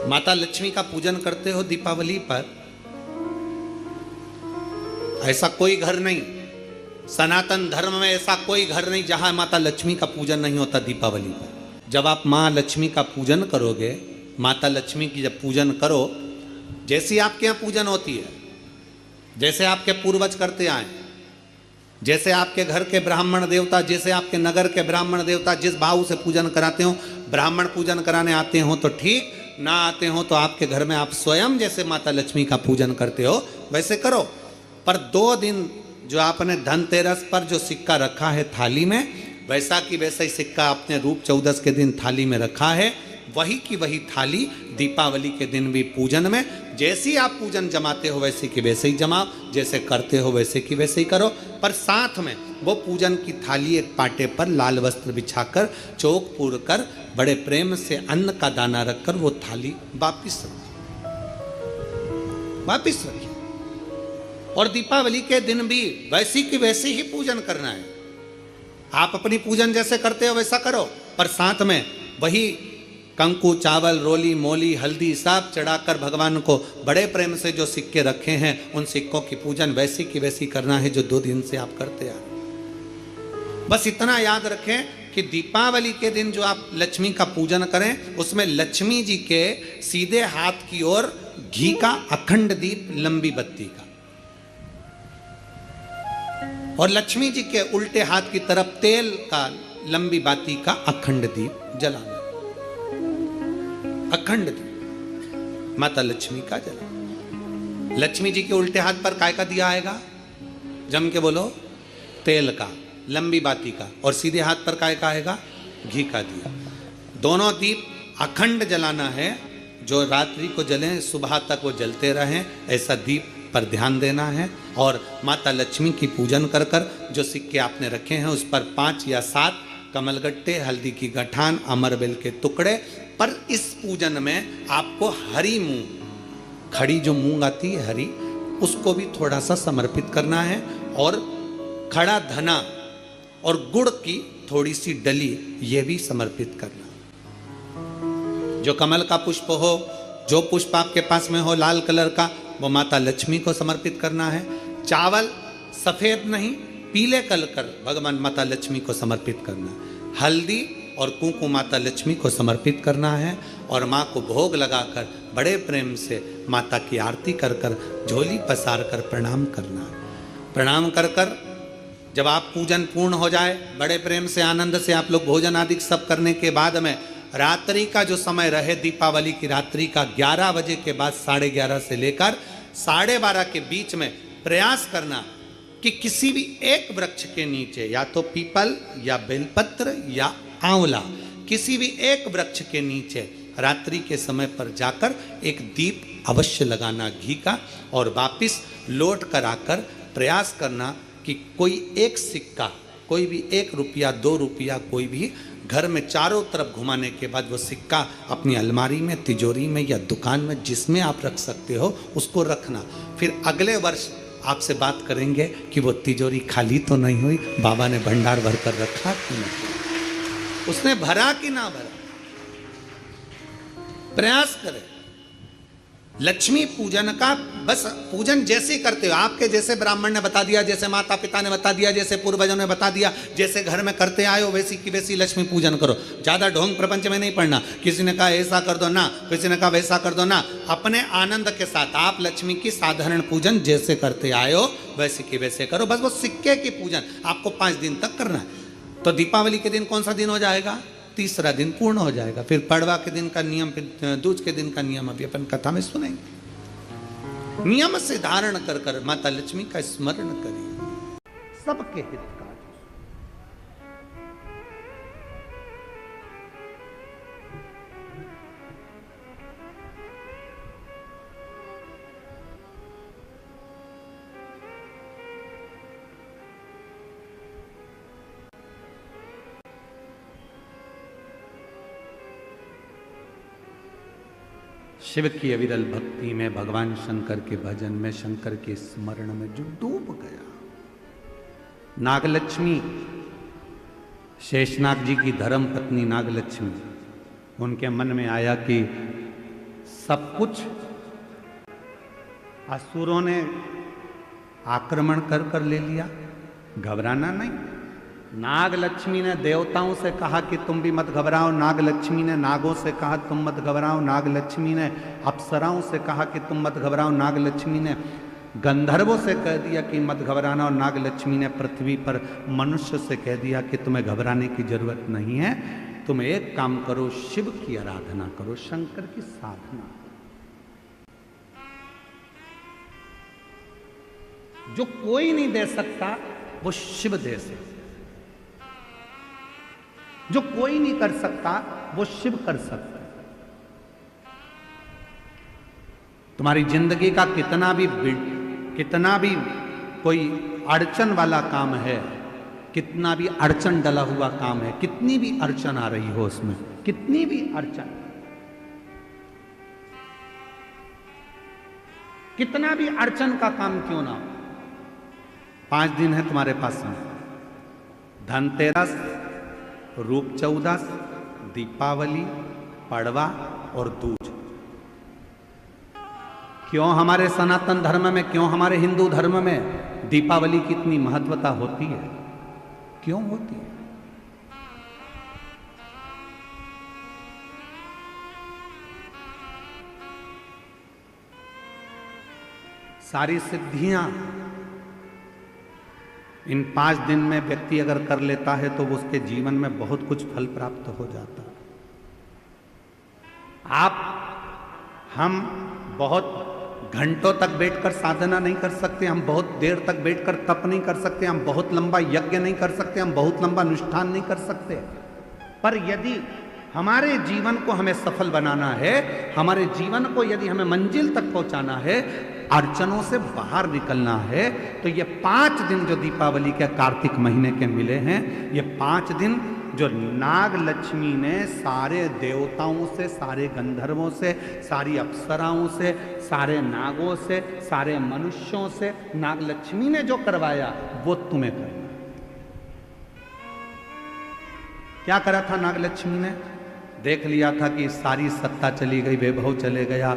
माता लक्ष्मी का पूजन करते हो दीपावली पर, ऐसा कोई घर नहीं, सनातन धर्म में ऐसा कोई घर नहीं जहां माता लक्ष्मी का पूजन नहीं होता दीपावली पर। जब आप माँ लक्ष्मी का पूजन करोगे, माता लक्ष्मी की जब पूजन करो, जैसी आपके यहाँ पूजन होती है, जैसे आपके पूर्वज करते आए, जैसे आपके घर के ब्राह्मण देवता, जैसे आपके नगर के ब्राह्मण देवता जिस भाव से पूजन कराते हो, ब्राह्मण पूजन कराने आते हो तो ठीक, ना आते हो तो आपके घर में आप स्वयं जैसे माता लक्ष्मी का पूजन करते हो वैसे करो। पर 2 दिन जो आपने धनतेरस पर जो सिक्का रखा है थाली में, वैसा की वैसा ही सिक्का आपने रूप चौदस के दिन थाली में रखा है, वही की वही थाली दीपावली के दिन भी पूजन में जैसी आप पूजन जमाते हो वैसे की वैसे ही जमाओ, जैसे करते हो वैसे की वैसे ही करो। पर साथ में वो पूजन की थाली एक पाटे पर लाल वस्त्र बिछाकर, चौक पूर कर, बड़े प्रेम से अन्न का दाना रखकर वो थाली वापिस रखिए। और दीपावली के दिन भी वैसी की वैसे ही पूजन करना है। आप अपनी पूजन जैसे करते हो वैसा करो, पर साथ में वही कंकु, चावल, रोली, मोली, हल्दी सब चढ़ाकर भगवान को बड़े प्रेम से जो सिक्के रखे हैं उन सिक्कों की पूजन वैसी की वैसी करना है जो 2 दिन से आप करते आ। बस इतना याद रखें कि दीपावली के दिन जो आप लक्ष्मी का पूजन करें, उसमें लक्ष्मी जी के सीधे हाथ की ओर घी का अखंड दीप, लंबी बत्ती का, और लक्ष्मी जी के उल्टे हाथ की तरफ तेल का लंबी बाती का अखंड दीप जलाना। अखंड दीप माता लक्ष्मी का जला। लक्ष्मी जी के उल्टे हाथ पर काय का दिया आएगा? जम के बोलो, तेल का, लंबी बाती का, और सीधे हाथ पर काय का आएगा? घी का दिया। दोनों दीप अखंड जलाना है, जो रात्रि को जलें सुबह तक वो जलते रहें, ऐसा दीप पर ध्यान देना है। और माता लक्ष्मी की पूजन कर कर जो सिक्के आपने रखे हैं उस पर 5 या 7 कमलगट्टे, हल्दी की गठान, अमरबेल के टुकड़े। पर इस पूजन में आपको हरी मूंग, खड़ी जो मूंग आती है हरी, उसको भी थोड़ा सा समर्पित करना है, और खड़ा धना और गुड़ की थोड़ी सी डली ये भी समर्पित करना। जो कमल का पुष्प हो, जो पुष्प आपके पास में हो लाल कलर का, वो माता लक्ष्मी को समर्पित करना है। चावल सफेद नहीं, पीले कलर कर भगवान माता लक्ष्मी को समर्पित करना है। हल्दी और कुंकु माता लक्ष्मी को समर्पित करना है, और माँ को भोग लगाकर बड़े प्रेम से माता की आरती कर कर, झोली पसार कर प्रणाम करना है। प्रणाम कर कर जब आप पूजन पूर्ण हो जाए, बड़े प्रेम से आनंद से आप लोग भोजन आदि सब करने के बाद में रात्रि का जो समय रहे, दीपावली की रात्रि का 11 बजे के बाद 11:30 से लेकर 12:30 के बीच में प्रयास करना कि किसी भी एक वृक्ष के नीचे, या तो पीपल या बेलपत्र या आंवला, किसी भी एक वृक्ष के नीचे रात्रि के समय पर जाकर एक दीप अवश्य लगाना घी का, और वापिस लौट कर आकर प्रयास करना कि कोई एक सिक्का, कोई भी 1 रुपया 2 रुपया, कोई भी घर में चारों तरफ घुमाने के बाद वो सिक्का अपनी अलमारी में, तिजोरी में या दुकान में जिसमें आप रख सकते हो उसको रखना। फिर अगले वर्ष आपसे बात करेंगे कि वो तिजोरी खाली तो नहीं हुई, बाबा ने भंडार भर कर रखा कि नहीं, उसने भरा कि ना भरा। प्रयास करें। लक्ष्मी पूजन का बस पूजन जैसे करते हो, आपके जैसे ब्राह्मण ने बता दिया, जैसे माता पिता ने बता दिया, जैसे पूर्वजों ने बता दिया, जैसे घर में करते आए हो वैसी की वैसी लक्ष्मी पूजन करो। ज़्यादा ढोंग प्रपंच में नहीं पड़ना, किसी ने कहा ऐसा कर दो ना, किसी ने कहा वैसा कर दो ना। अपने आनंद के साथ आप लक्ष्मी की साधारण पूजन जैसे करते आए हो वैसे की वैसे करो। बस वो सिक्के की पूजन आपको 5 दिन तक करना है। तो दीपावली के दिन कौन सा दिन हो जाएगा? 3रा दिन पूर्ण हो जाएगा। फिर पड़वा के दिन का नियम, फिर दूज के दिन का नियम अभी अपन कथा में सुनेंगे। नियम से धारण कर कर माता लक्ष्मी का स्मरण करिए, सबके हित का। शिव की अविरल भक्ति में, भगवान शंकर के भजन में, शंकर के स्मरण में जो डूब गया। नागलक्ष्मी, शेषनाग जी की धर्म पत्नी नागलक्ष्मी, उनके मन में आया कि सब कुछ असुरों ने आक्रमण कर कर ले लिया, घबराना नहीं। नाग लक्ष्मी ने देवताओं से कहा कि तुम भी मत घबराओ, नाग लक्ष्मी ने नागों से कहा तुम मत घबराओ, नाग लक्ष्मी ने अप्सराओं से कहा कि तुम मत घबराओ, नाग लक्ष्मी ने गंधर्वों से कह दिया कि मत घबराना, और नाग लक्ष्मी ने पृथ्वी पर मनुष्य से कह दिया कि तुम्हें घबराने की जरूरत नहीं है, तुम एक काम करो, शिव की आराधना करो, शंकर की साधना। जो कोई नहीं दे सकता वो शिव दे सकता, जो कोई नहीं कर सकता वो शिव कर सकता। तुम्हारी जिंदगी का कितना भी कोई अड़चन वाला काम है, कितना भी अड़चन डला हुआ काम है, कितनी भी अड़चन आ रही हो उसमें, कितनी भी अड़चन, कितना भी अड़चन का काम क्यों ना हो, 5 दिन है तुम्हारे पास में, धनतेरस, रूप चौदस, दीपावली, पड़वा और दूज। क्यों हमारे सनातन धर्म में, क्यों हमारे हिंदू धर्म में दीपावली की इतनी महत्वता होती है, क्यों होती है? सारी सिद्धियां इन 5 दिन में व्यक्ति अगर कर लेता है तो उसके जीवन में बहुत कुछ फल प्राप्त हो जाता है। हम बहुत घंटों तक बैठकर साधना नहीं कर सकते, हम बहुत देर तक बैठकर तप नहीं कर सकते, हम बहुत लंबा यज्ञ नहीं कर सकते, हम बहुत लंबा अनुष्ठान नहीं कर सकते, पर यदि हमारे जीवन को हमें सफल बनाना है, हमारे जीवन को यदि हमें मंजिल तक पहुंचाना है, अड़चनों से बाहर निकलना है, तो ये 5 दिन जो दीपावली के कार्तिक महीने के मिले हैं, ये 5 दिन जो नाग लक्ष्मी ने सारे देवताओं से, सारे गंधर्वों से, सारी अप्सराओं से, सारे नागों से, सारे मनुष्यों से नाग लक्ष्मी ने जो करवाया वो तुम्हें करना। क्या करा था नाग लक्ष्मी ने? देख लिया था कि सारी सत्ता चली गई, वैभव चले गया,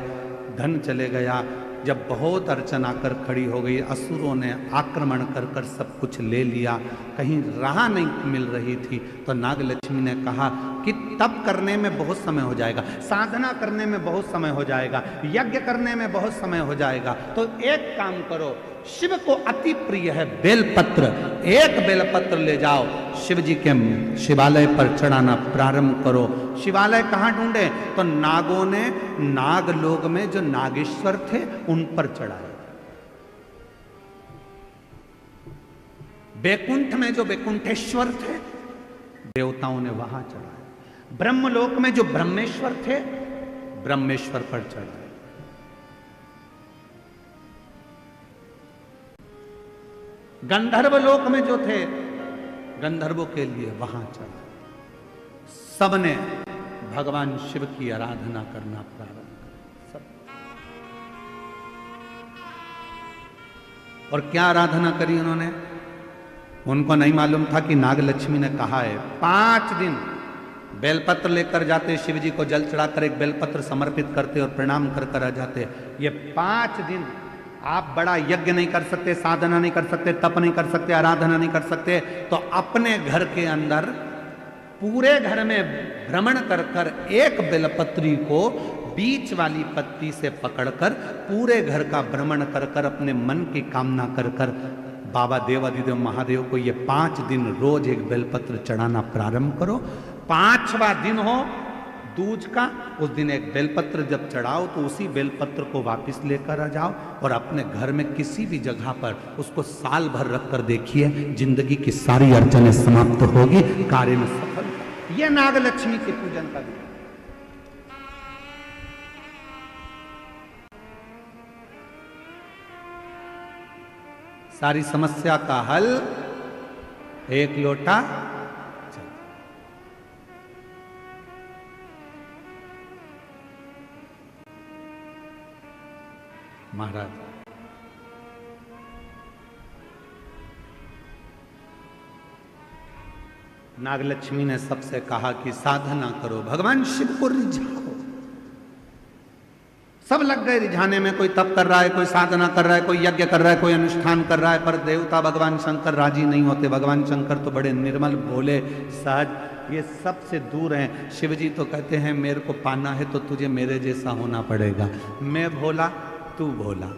धन चले गया। जब बहुत अड़चन आकर खड़ी हो गई, असुरों ने आक्रमण कर कर सब कुछ ले लिया, कहीं राह नहीं मिल रही थी, तो नाग लक्ष्मी ने कहा कि तप करने में बहुत समय हो जाएगा, साधना करने में बहुत समय हो जाएगा, यज्ञ करने में बहुत समय हो जाएगा, तो एक काम करो, शिव को अति प्रिय है बेलपत्र, एक बेलपत्र ले जाओ, शिव जी के शिवालय पर चढ़ाना प्रारंभ करो। शिवालय कहाँ ढूंढे? तो नागों ने नागलोक में जो नागेश्वर थे उन पर चढ़ाए, बैकुंठ में जो बैकुंठेश्वर थे देवताओं ने वहां चढ़ाए, ब्रह्मलोक में जो ब्रह्मेश्वर थे ब्रह्मेश्वर पर चढ़ाए, गंधर्व लोक में जो थे गंधर्वों के लिए वहां चढ़ा। सबने भगवान शिव की आराधना करना प्रारंभ कर, सब। और क्या आराधना करी उन्होंने? उनको नहीं मालूम था कि नाग लक्ष्मी ने कहा है 5 दिन बेलपत्र लेकर जाते, शिव जी को जल चढ़ाकर एक बेलपत्र समर्पित करते और प्रणाम कर कर आ जाते। ये 5 दिन आप बड़ा यज्ञ नहीं कर सकते, साधना नहीं कर सकते, तप नहीं कर सकते, आराधना नहीं कर सकते, तो अपने घर के अंदर पूरे घर में भ्रमण कर कर एक बेलपत्री को बीच वाली पत्ती से पकड़कर पूरे घर का भ्रमण कर कर अपने मन की कामना कर कर बाबा देवाधिदेव महादेव को ये 5 दिन रोज एक बेलपत्र चढ़ाना प्रारंभ करो। 5वां दिन हो दूज का, उस दिन एक बेलपत्र जब चढ़ाओ तो उसी बेलपत्र को वापस लेकर आ जाओ और अपने घर में किसी भी जगह पर उसको साल भर रख कर देखिए, जिंदगी की सारी अड़चनें समाप्त होगी, कार्य में सफल। यह नाग लक्ष्मी के पूजन का दिन। सारी समस्या का हल एक लोटा महाराज। नागलक्ष्मी ने सबसे कहा कि साधना करो, भगवान शिव को रिझाओ, सब लग गए रिझाने में, कोई तप कर रहा है, कोई साधना कर रहा है, कोई यज्ञ कर रहा है, कोई अनुष्ठान कर रहा है, पर देवता भगवान शंकर राजी नहीं होते। भगवान शंकर तो बड़े निर्मल, भोले, सहज, ये सबसे दूर हैं। शिव जी तो कहते हैं मेरे को पाना है तो तुझे मेरे जैसा होना पड़ेगा, मैं भोला तू भोला।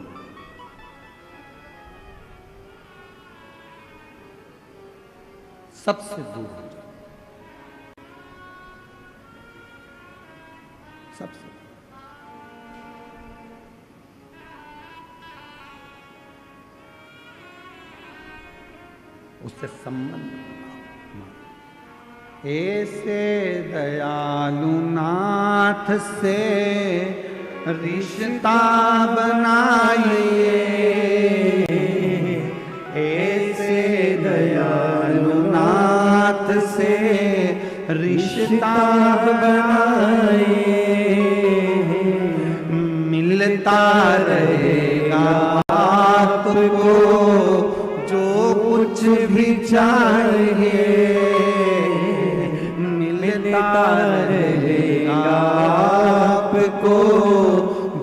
सबसे दूर हो जाए, सबसे उससे संबंध। ऐसे दयालु नाथ से रिश्ता बनाइए, ऐसे दयालु नाथ से रिश्ता बनाइए, मिलता रहेगा आपको जो कुछ भी चाहिए, मिलता रहेगा आपको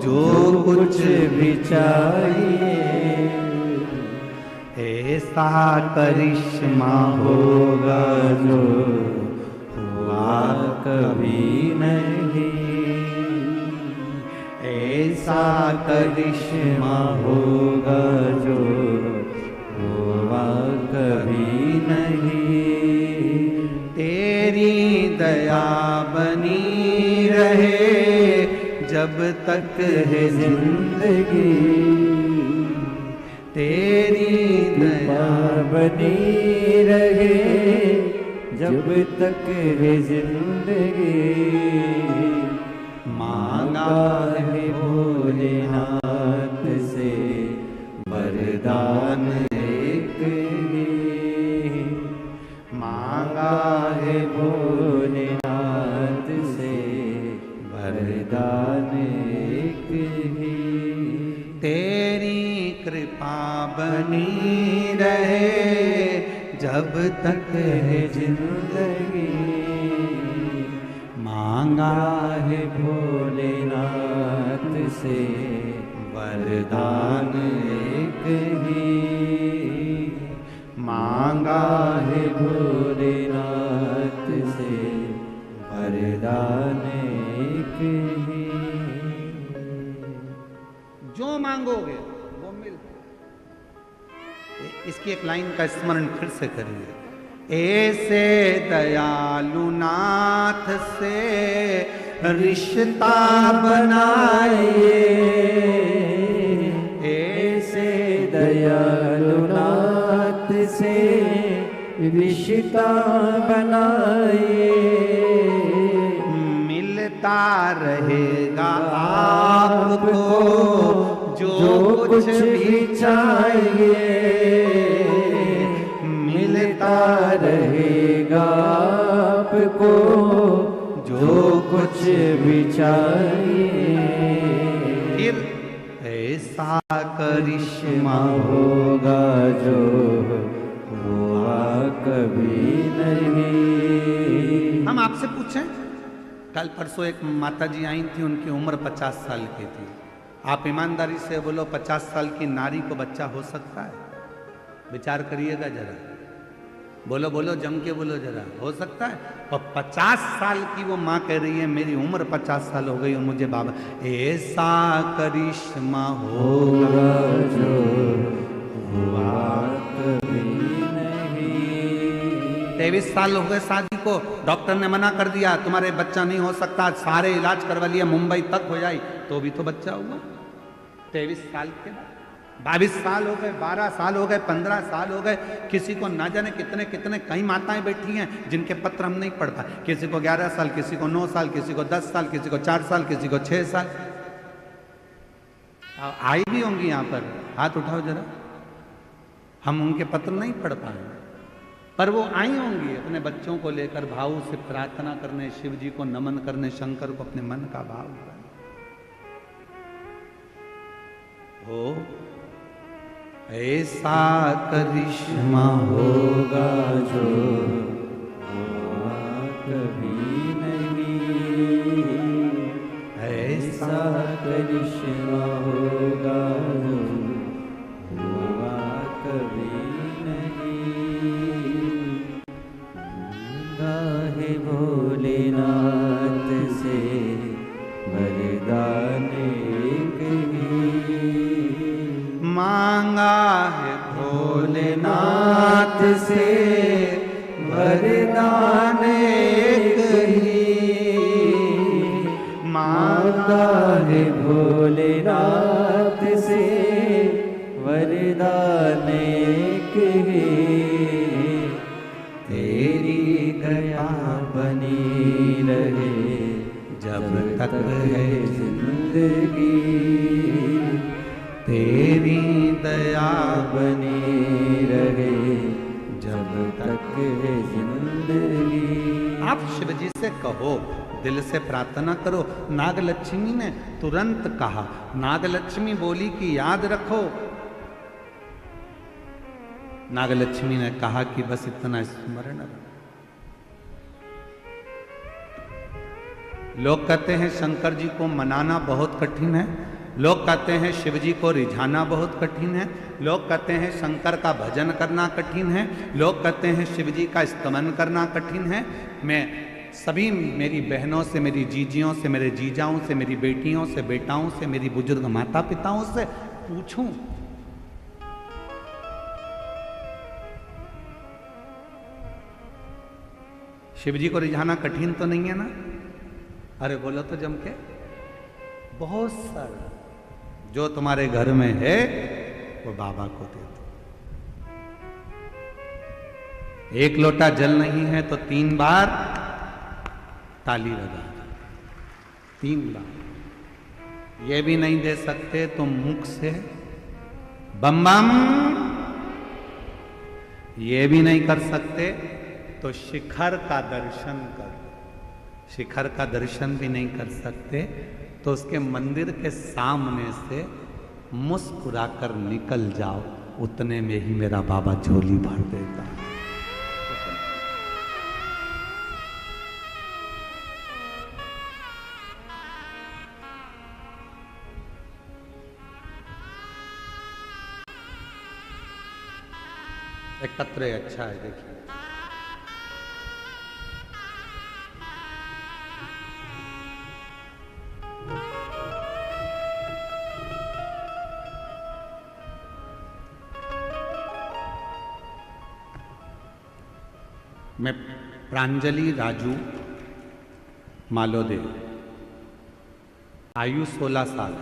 जो कुछ भी चाहिए। ऐसा करिश्मा होगा जो हुआ कभी नहीं, ऐसा करिश्मा होगा जो हुआ कभी नहीं। तेरी दया बनी रहे जब तक है जिंदगी, तेरी दया बनी रहे जब तक है जिंदगी। मांगा है भोलेनाथ से वरदान एक ही, मांगा है भोलेनाथ से वरदान एक ही। तेरी कृपा बनी रहे जब तक है जिंदगी, मांगा है भोलेनाथ से वरदान एक ही, मांगा है भोलेनाथ से वरदान एक ही। जो मांगोगे वो मिलता। इसकी एक लाइन का स्मरण फिर से करिए। ऐसे दयालु नाथ से रिश्ता बनाइए, ऐसे दयालु नाथ से रिश्ता बनाइए, मिलता रहेगा आपको जो कुछ भी चाहिए, मिलता रहेगा आपको जो कुछ भी चाहिए। फिर ऐसा करिश्मा होगा जो हुआ कभी नहीं। हम आपसे पूछें, कल परसों एक माता जी आई थी, उनकी उम्र 50 साल की थी। आप ईमानदारी से बोलो 50 साल की नारी को बच्चा हो सकता है? विचार करिएगा जरा, बोलो बोलो, जम के बोलो जरा, हो सकता है? और 50 साल की वो माँ कह रही है मेरी उम्र 50 साल हो गई और मुझे बाबा। ऐसा करिश्मा होगा जो हुआ कभी नहीं। 23 साल हो गए शादी को, डॉक्टर ने मना कर दिया तुम्हारे बच्चा नहीं हो सकता, सारे इलाज करवा लिया, मुंबई तक हो जाए तो भी तो बच्चा हुआ। 23 साल के बाद 22 साल हो गए, 12 साल हो गए, 15 साल हो गए, किसी को ना जाने कितने कितने कई माताएं बैठी हैं जिनके पत्र हम नहीं पढ़ पाए। किसी को 11 साल, किसी को 9 साल, किसी को 10 साल, किसी को 4 साल, किसी को 6 साल। आई भी होंगी यहाँ पर, हाथ उठाओ जरा। हम उनके पत्र नहीं पढ़ पाए, पर वो आई होंगी अपने बच्चों को लेकर भाव से प्रार्थना करने, शिव जी को नमन करने, शंकर को अपने मन का भाव करने। हो ऐसा करिश्मा होगा जो हुआ कभी नहीं, ऐसा करिश्मा होगा जो हुआ कभी नहीं। गाहे भोलेनाथ से वरदान एक ही, मांगा है भोलेनाथ से वरदान एक ही। मांगा है भोलेनाथ से वरदान एक ही। तेरी दया बनी रहे जब तक है जिंदगी। तेरी दया बनी रहे जब तक है जिंदगी। आप शिव जी से कहो, दिल से प्रार्थना करो। नागलक्ष्मी ने तुरंत कहा, नागलक्ष्मी बोली कि याद रखो। नागलक्ष्मी ने कहा कि बस इतना स्मरण रखो। लोग कहते हैं शंकर जी को मनाना बहुत कठिन है, लोग कहते हैं शिव जी को रिझाना बहुत कठिन है, लोग कहते हैं शंकर का भजन करना कठिन है, लोग कहते हैं शिव जी का स्तमन करना कठिन है। मैं सभी मेरी बहनों से, मेरी जीजियों से, मेरे जीजाओं से, मेरी बेटियों से, बेटाओं से, मेरी बुजुर्ग माता पिताओं से पूछूं, शिव जी को रिझाना कठिन तो नहीं है ना? अरे बोलो तो जम के। बहुत सारा जो तुम्हारे घर में है वो बाबा को दे दो। एक लोटा जल नहीं है तो 3 बार ताली बजा दो, 3 बार। ये भी नहीं दे सकते तो मुख से बम बम, ये भी नहीं कर सकते तो शिखर का दर्शन करो। शिखर का दर्शन भी नहीं कर सकते तो उसके मंदिर के सामने से मुस्कुराकर निकल जाओ, उतने में ही मेरा बाबा झोली भर देता। एक पत्र है, अच्छा है, देखिए। मैं प्रांजलि राजू मालोदे, आयु 16 साल।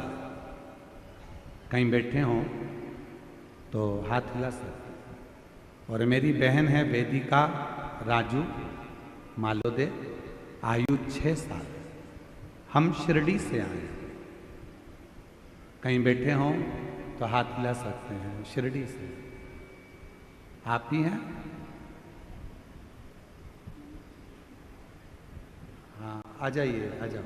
कहीं बैठे हों तो हाथ हिला सकते। और मेरी बहन है वेदिका राजू मालोदे, आयु 6 साल। हम शिरडी से आए। कहीं बैठे हों तो हाथ हिला सकते हैं। शिरडी से आप ही हैं? हाँ, आ जाइए, आ जाओ।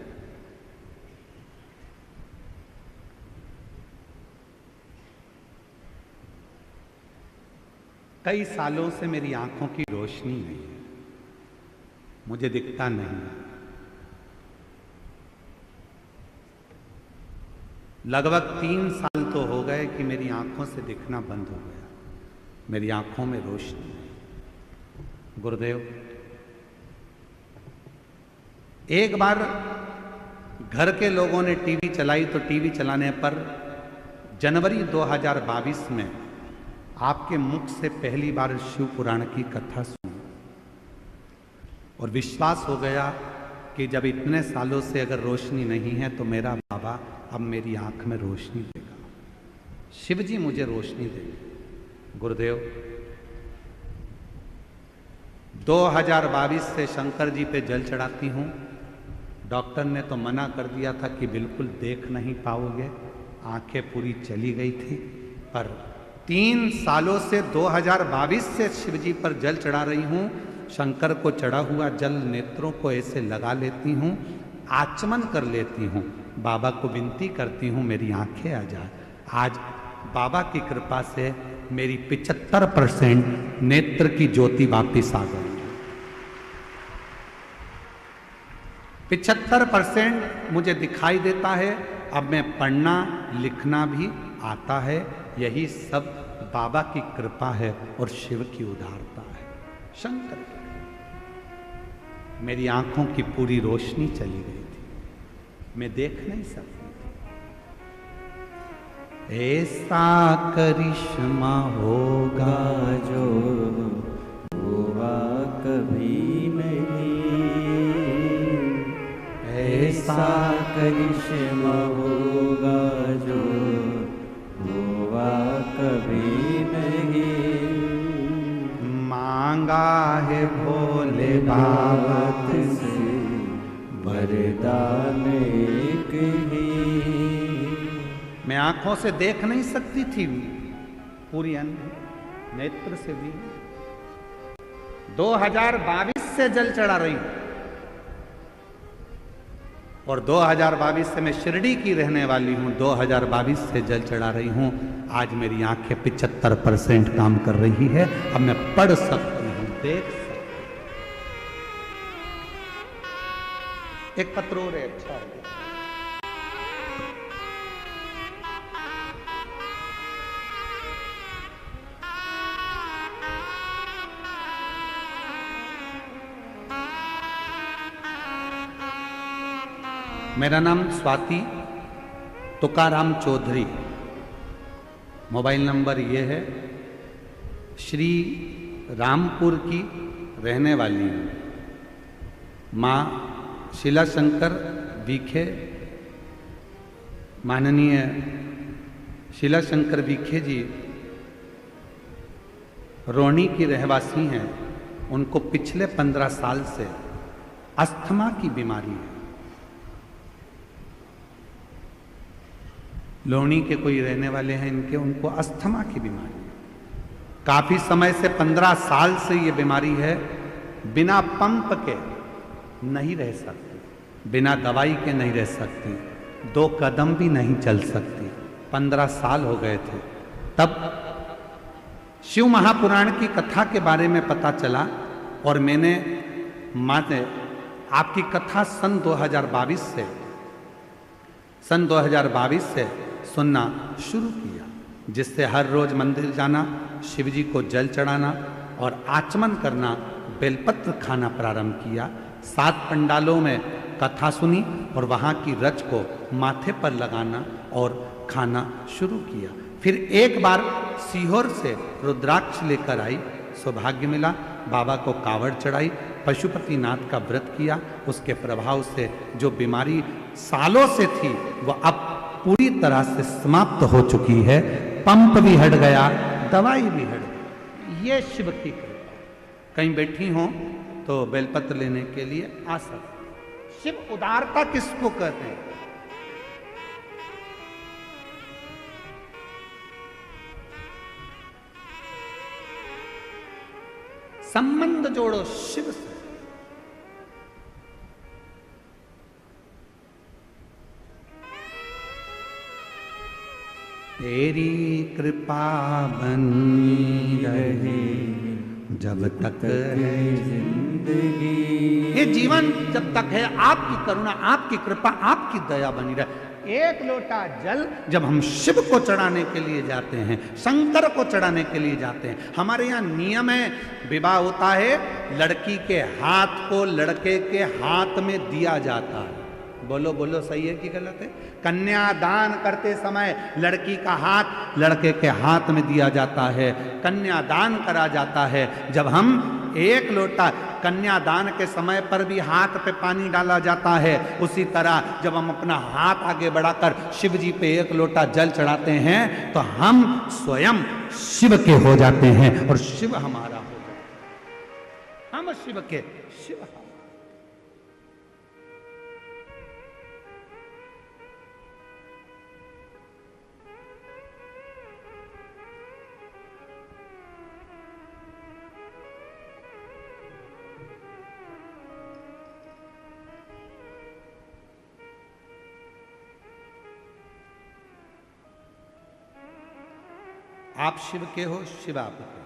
कई सालों से मेरी आंखों की रोशनी नहीं है, मुझे दिखता नहीं है। लगभग 3 साल तो हो गए कि मेरी आंखों से दिखना बंद हो गया। मेरी आंखों में रोशनी नहीं। गुरुदेव, एक बार घर के लोगों ने टीवी चलाई तो टीवी चलाने पर जनवरी 2022 में आपके मुख से पहली बार शिव पुराण की कथा सुनी और विश्वास हो गया कि जब इतने सालों से अगर रोशनी नहीं है तो मेरा बाबा अब मेरी आंख में रोशनी देगा। शिव जी मुझे रोशनी देंगे। गुरुदेव, 2022 से शंकर जी पे जल चढ़ाती हूँ। डॉक्टर ने तो मना कर दिया था कि बिल्कुल देख नहीं पाओगे, आंखें पूरी चली गई थी। पर 3 सालों से 2022 से शिव जी पर जल चढ़ा रही हूँ। शंकर को चढ़ा हुआ जल नेत्रों को ऐसे लगा लेती हूँ, आचमन कर लेती हूँ, बाबा को विनती करती हूँ मेरी आंखें आ जाए। आज बाबा की कृपा से मेरी 75% नेत्र की ज्योति वापिस आ गई। 75% मुझे दिखाई देता है अब मैं पढ़ना लिखना भी आता है। यही सब बाबा की कृपा है और शिव की उदारता है। शंकर की। मेरी आंखों की पूरी रोशनी चली गई थी, मैं देख नहीं सकती थी। ऐसा करिश्मा होगा जो हुआ कभी नहीं, ऐसा करिश्मा होगा जो हुआ कभी नहीं। मांगा है भोले बाबा से वरदान एक ही। मैं आंखों से देख नहीं सकती थी, पूरी अंधी नेत्र से भी। 2022 से जल चढ़ा रही हूं और 2022 से मैं शिरडी की रहने वाली हूं। 2022 से जल चढ़ा रही हूं। आज मेरी आंखें 75% काम कर रही है। अब मैं पढ़ सकती हूं, देख सकती हूं। एक पत्र और है, अच्छा है। मेरा नाम स्वाति तुकाराम चौधरी। मोबाइल नंबर ये है। श्री रामपुर की रहने वाली हूँ। माँ शीला शंकर विखे, माननीय शीला शंकर विखे जी रोहिणी की रहवासी हैं। उनको पिछले 15 साल से अस्थमा की बीमारी है। लोहनी के कोई रहने वाले हैं इनके, उनको अस्थमा की बीमारी है। काफी समय से 15 साल से ये बीमारी है। बिना पंप के नहीं रह सकती, बिना दवाई के नहीं रह सकती, 2 कदम भी नहीं चल सकती। 15 साल हो गए थे। तब शिव महापुराण की कथा के बारे में पता चला और मैंने माने आपकी कथा सन 2022 से सुनना शुरू किया, जिससे हर रोज मंदिर जाना, शिव जी को जल चढ़ाना और आचमन करना, बेलपत्र खाना प्रारंभ किया। 7 पंडालों में कथा सुनी और वहाँ की रच को माथे पर लगाना और खाना शुरू किया। फिर एक बार सीहोर से रुद्राक्ष लेकर आई, सौभाग्य मिला। बाबा को कावड़ चढ़ाई, पशुपतिनाथ का व्रत किया। उसके प्रभाव से जो बीमारी सालों से थी वह अब पूरी तरह से समाप्त हो चुकी है। पंप भी हट गया, दवाई भी हट गई। ये शिव की कृपा। कहीं बैठी हो तो बेलपत्र लेने के लिए आ सकते। शिव उदारता किसको कहते हैं? संबंध जोड़ो शिव से। तेरी कृपा बनी रहे जब तक है जिंदगी। ये जीवन जब तक है, आपकी करुणा, आपकी कृपा, आपकी दया बनी रहे। एक लोटा जल जब हम शिव को चढ़ाने के लिए जाते हैं, शंकर को चढ़ाने के लिए जाते हैं, हमारे यहाँ नियम है, विवाह होता है, लड़की के हाथ को लड़के के हाथ में दिया जाता है। बोलो बोलो, सही है कि गलत है? कन्यादान करते समय लड़की का हाथ लड़के के हाथ में दिया जाता है, कन्यादान करा जाता है। जब हम एक लोटा कन्यादान के समय पर भी हाथ पे पानी डाला जाता है, उसी तरह जब हम अपना हाथ आगे बढ़ाकर शिव जी पे एक लोटा जल चढ़ाते हैं तो हम स्वयं शिव के हो जाते हैं और शिव हमारा हो जाता है। हम शिव के, शिव हमारा। आप शिव के हो, शिव आपके,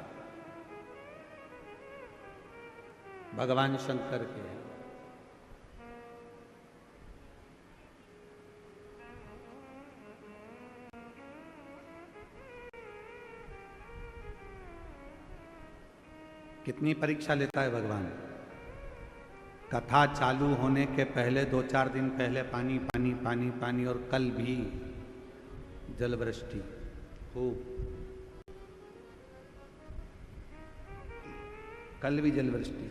भगवान शंकर के हैं। कितनी परीक्षा लेता है भगवान। कथा चालू होने के पहले 2-4 दिन पहले पानी पानी पानी पानी, और कल भी जल वृष्टि खूब, कल भी जल वृष्टि।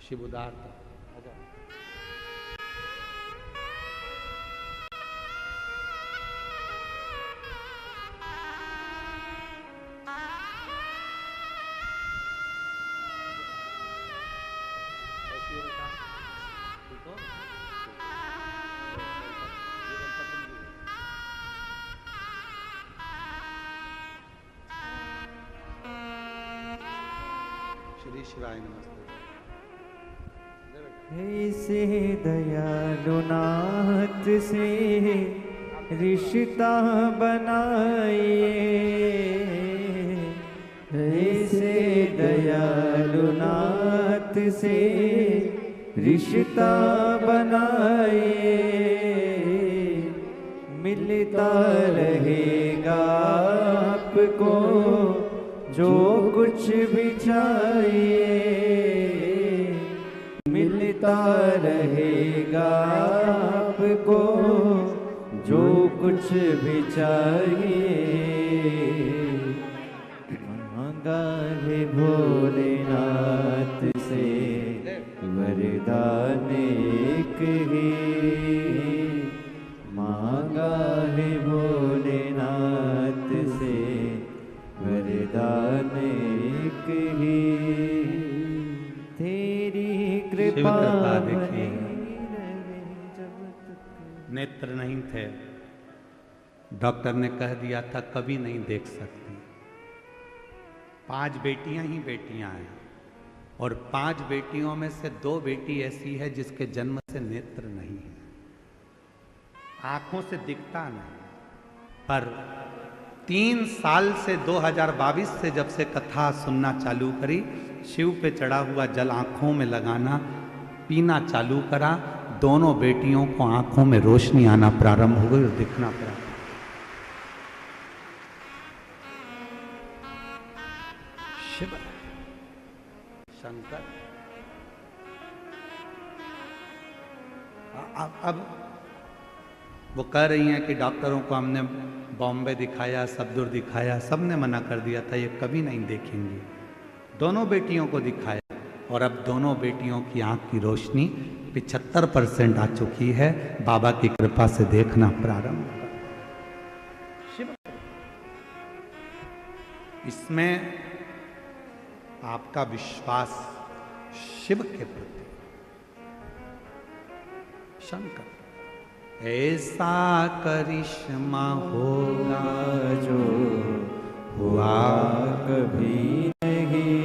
शिव उदार था। श्री शिवाय नमस्ते। ऐसे दयालु नाथ से रिश्ता बनाइए, ऐसे दयालु नाथ से रिश्ता बनाइए, मिलता रहेगा आपको जो कुछ भी चाहिए, मिलता रहेगा आपको जो कुछ भी चाहिए। मांगा है भोलेनाथ से वरदान एक ही, मांगा है भोलेनाथ से वरदान एक ही, तेरी कृपा देखिए, नेत्र नहीं थे, डॉक्टर ने कह दिया था कभी नहीं देख सकती। 5 बेटियां ही बेटियां हैं, और 5 बेटियों में से 2 बेटी ऐसी है जिसके जन्म से नेत्र नहीं है, आंखों से दिखता नहीं। पर 3 साल से 2022 से जब से कथा सुनना चालू करी, शिव पे चढ़ा हुआ जल आंखों में लगाना पीना चालू करा, दोनों बेटियों को आंखों में रोशनी आना प्रारंभ हो गई और दिखना प्रारंभ। शिव शंकर। अब वो कह रही हैं कि डॉक्टरों को हमने बॉम्बे दिखाया, सब दूर दिखाया, सबने मना कर दिया था ये कभी नहीं देखेंगी। दोनों बेटियों को दिखाया और अब दोनों बेटियों की आंख की रोशनी 75% आ चुकी है। बाबा की कृपा से देखना प्रारंभ। शिव, इसमें आपका विश्वास शिव के प्रति। शंकर, ऐसा करिश्मा होगा जो हुआ कभी नहीं।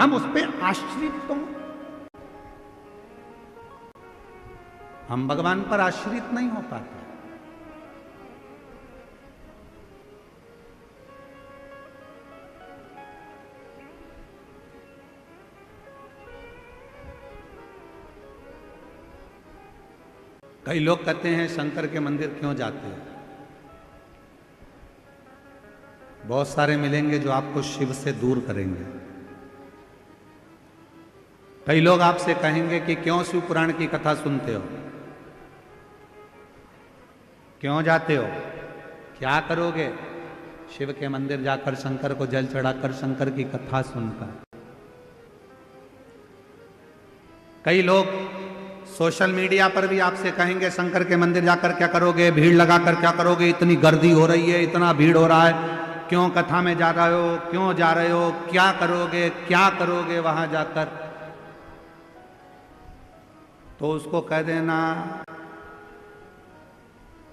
हम उस पे आश्रित तो, हम भगवान पर आश्रित नहीं हो पाते। कई लोग कहते हैं शंकर के मंदिर क्यों जाते हैं। बहुत सारे मिलेंगे जो आपको शिव से दूर करेंगे। कई लोग आपसे कहेंगे कि क्यों शिव पुराण की कथा सुनते हो, क्यों जाते हो, क्या करोगे शिव के मंदिर जाकर, शंकर को जल चढ़ाकर, शंकर की कथा सुनकर। कई लोग सोशल मीडिया पर भी आपसे कहेंगे शंकर के मंदिर जाकर क्या करोगे, भीड़ लगाकर क्या करोगे, इतनी गर्दी हो रही है, इतना भीड़ हो रहा है, क्यों कथा में जा रहे हो, क्यों जा रहे हो, क्या करोगे वहां जाकर। तो उसको कह देना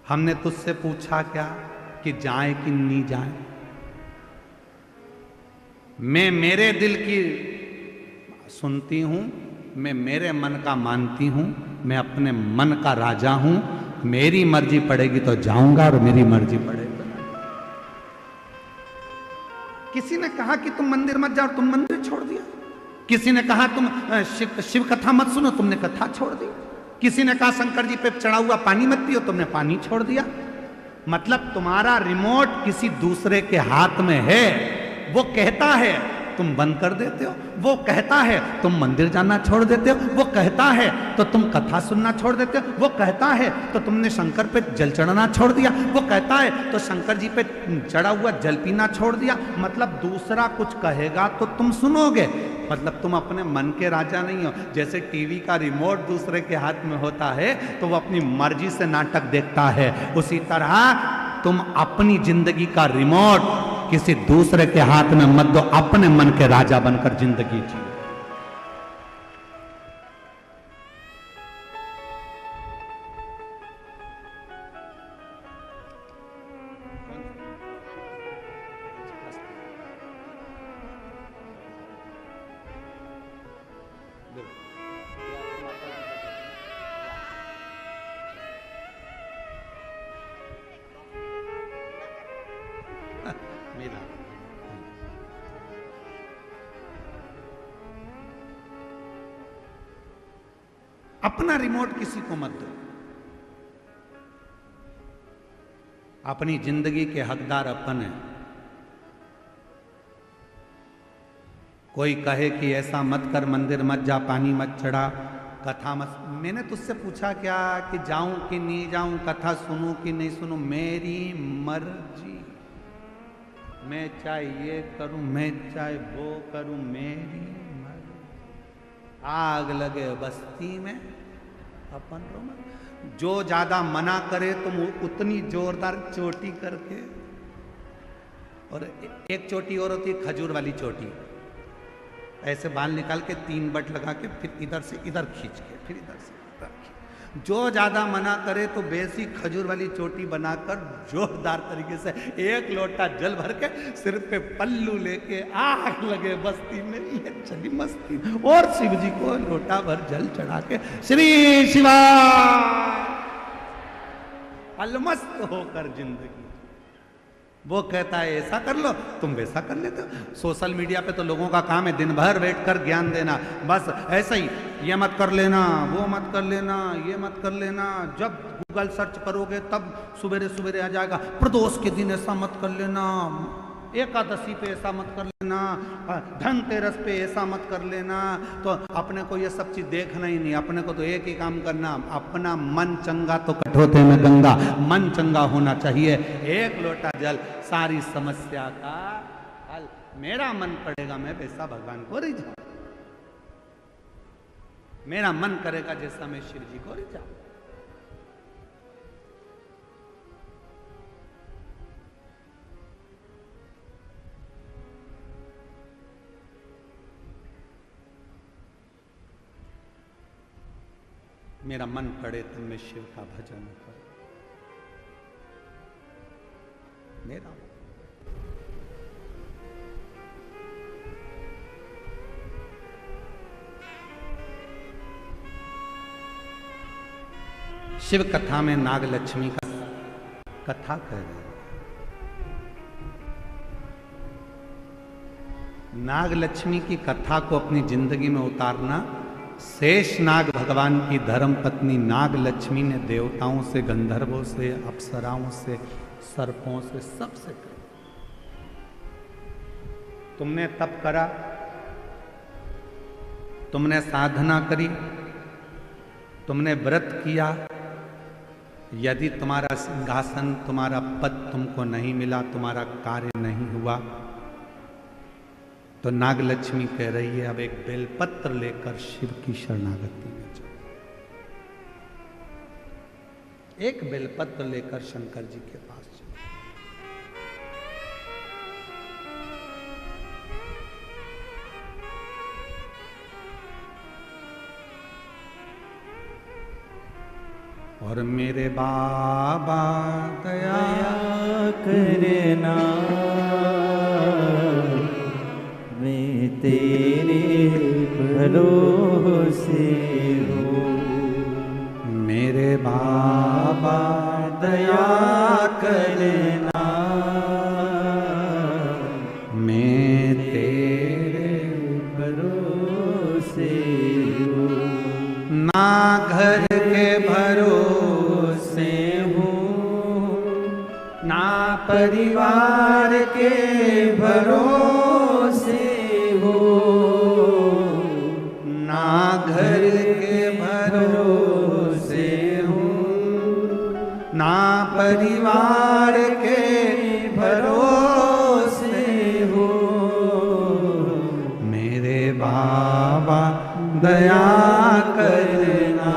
हमने तुझसे पूछा क्या कि जाए कि नहीं जाए। मैं मेरे दिल की सुनती हूं, मैं मेरे मन का मानती हूं, मैं अपने मन का राजा हूं। मेरी मर्जी पड़ेगी तो जाऊंगा और मेरी मर्जी पड़ेगी। किसी ने कहा कि तुम मंदिर मत जाओ, तुम मंदिर छोड़ दिया। किसी ने कहा तुम शिव कथा मत सुनो, तुमने कथा छोड़ दी। किसी ने कहा शंकर जी पे चढ़ा हुआ पानी मत पियो, तुमने पानी छोड़ दिया। मतलब तुम्हारा रिमोट किसी दूसरे के हाथ में है। वो कहता है तुम बंद कर देते हो, वो कहता है तुम मंदिर जाना छोड़ देते हो, वो कहता है तो तुम कथा सुनना छोड़ देते हो, वो कहता है तो तुमने शंकर पे जल चढ़ाना छोड़ दिया, वो कहता है तो शंकर जी पे चढ़ा हुआ जल पीना छोड़ दिया। मतलब दूसरा कुछ कहेगा तो तुम सुनोगे, मतलब तुम अपने मन के राजा नहीं हो। जैसे टीवी का रिमोट दूसरे के हाथ में होता है तो वो अपनी मर्जी से नाटक देखता है, उसी तरह तुम अपनी जिंदगी का रिमोट किसी दूसरे के हाथ में मत दो, अपने मन के राजा बनकर जिंदगी जियो। मेरा अपना रिमोट किसी को मत दो, अपनी जिंदगी के हकदार अपन है। कोई कहे कि ऐसा मत कर, मंदिर मत जा, पानी मत चढ़ा, कथा मत। मैंने तुझसे पूछा क्या कि जाऊं कि नहीं जाऊं, कथा सुनूं कि नहीं सुनूं, मेरी मर्जी। मैं चाहे ये करूं, मैं चाहे वो करूं, मेरी मर्जी। आग लगे बस्ती में अपन रो मत। जो ज्यादा मना करे तुम उतनी जोरदार चोटी करके, और एक चोटी और होती है खजूर वाली चोटी, ऐसे बाल निकाल के 3 बट लगा के फिर इधर से इधर खींच के फिर इधर से इधर खींच। जो ज्यादा मना करे तो बेसी खजूर वाली चोटी बनाकर जोरदार तरीके से 1 लोटा जल भर के सिर पे पल्लू लेके आग लगे बस्ती में, ये चली मस्ती। और शिव जी को लोटा भर जल चढ़ा के श्री शिवा अलमस्त होकर जिंदगी। वो कहता है ऐसा कर लो, तुम वैसा कर लेते हो। सोशल मीडिया पे तो लोगों का काम है दिन भर बैठकर ज्ञान देना, बस ऐसा ही, ये मत कर लेना, वो मत कर लेना, ये मत कर लेना। जब गूगल सर्च करोगे तब सवेरे सवेरे आ जाएगा, प्रदोष के दिन ऐसा मत कर लेना, एकादशी पे ऐसा मत कर लेना, धनतेरस पे ऐसा मत कर लेना। तो अपने को ये सब चीज देखना ही नहीं, अपने को तो एक ही काम करना, अपना मन चंगा तो कठोते में गंगा, मन चंगा होना चाहिए। 1 लोटा जल सारी समस्या का हल। मेरा मन पड़ेगा मैं वैसा भगवान को रिझाऊं, मेरा मन करेगा जैसा मैं शिव जी को रिझाऊं। मेरा मन पड़े तो मैं शिव का भजन करूं। मेरा शिव कथा में नाग लक्ष्मी का कथा कह रहे हैं। नाग लक्ष्मी की कथा को अपनी जिंदगी में उतारना। शेष नाग भगवान की धर्म पत्नी नाग लक्ष्मी ने देवताओं से, गंधर्वों से, अप्सराओं से, सर्पों से, सबसे कहा तुमने तप करा, तुमने साधना करी, तुमने व्रत किया, यदि तुम्हारा सिंहासन, तुम्हारा पद तुमको नहीं मिला, तुम्हारा कार्य नहीं हुआ, तो नाग लक्ष्मी कह रही है अब एक बेलपत्र लेकर शिव की शरणागति में जाओ। एक बेलपत्र लेकर शंकर जी के पास जाओ। और मेरे बाबा दया करना, मैं तेरे भरोसे हूँ। मेरे बाबा दया करना, मैं तेरे भरोसे हूँ। ना घर के भरोसे हूँ, ना परिवार के भरोसे ना परिवार के भरोसे हो मेरे बाबा दया करना,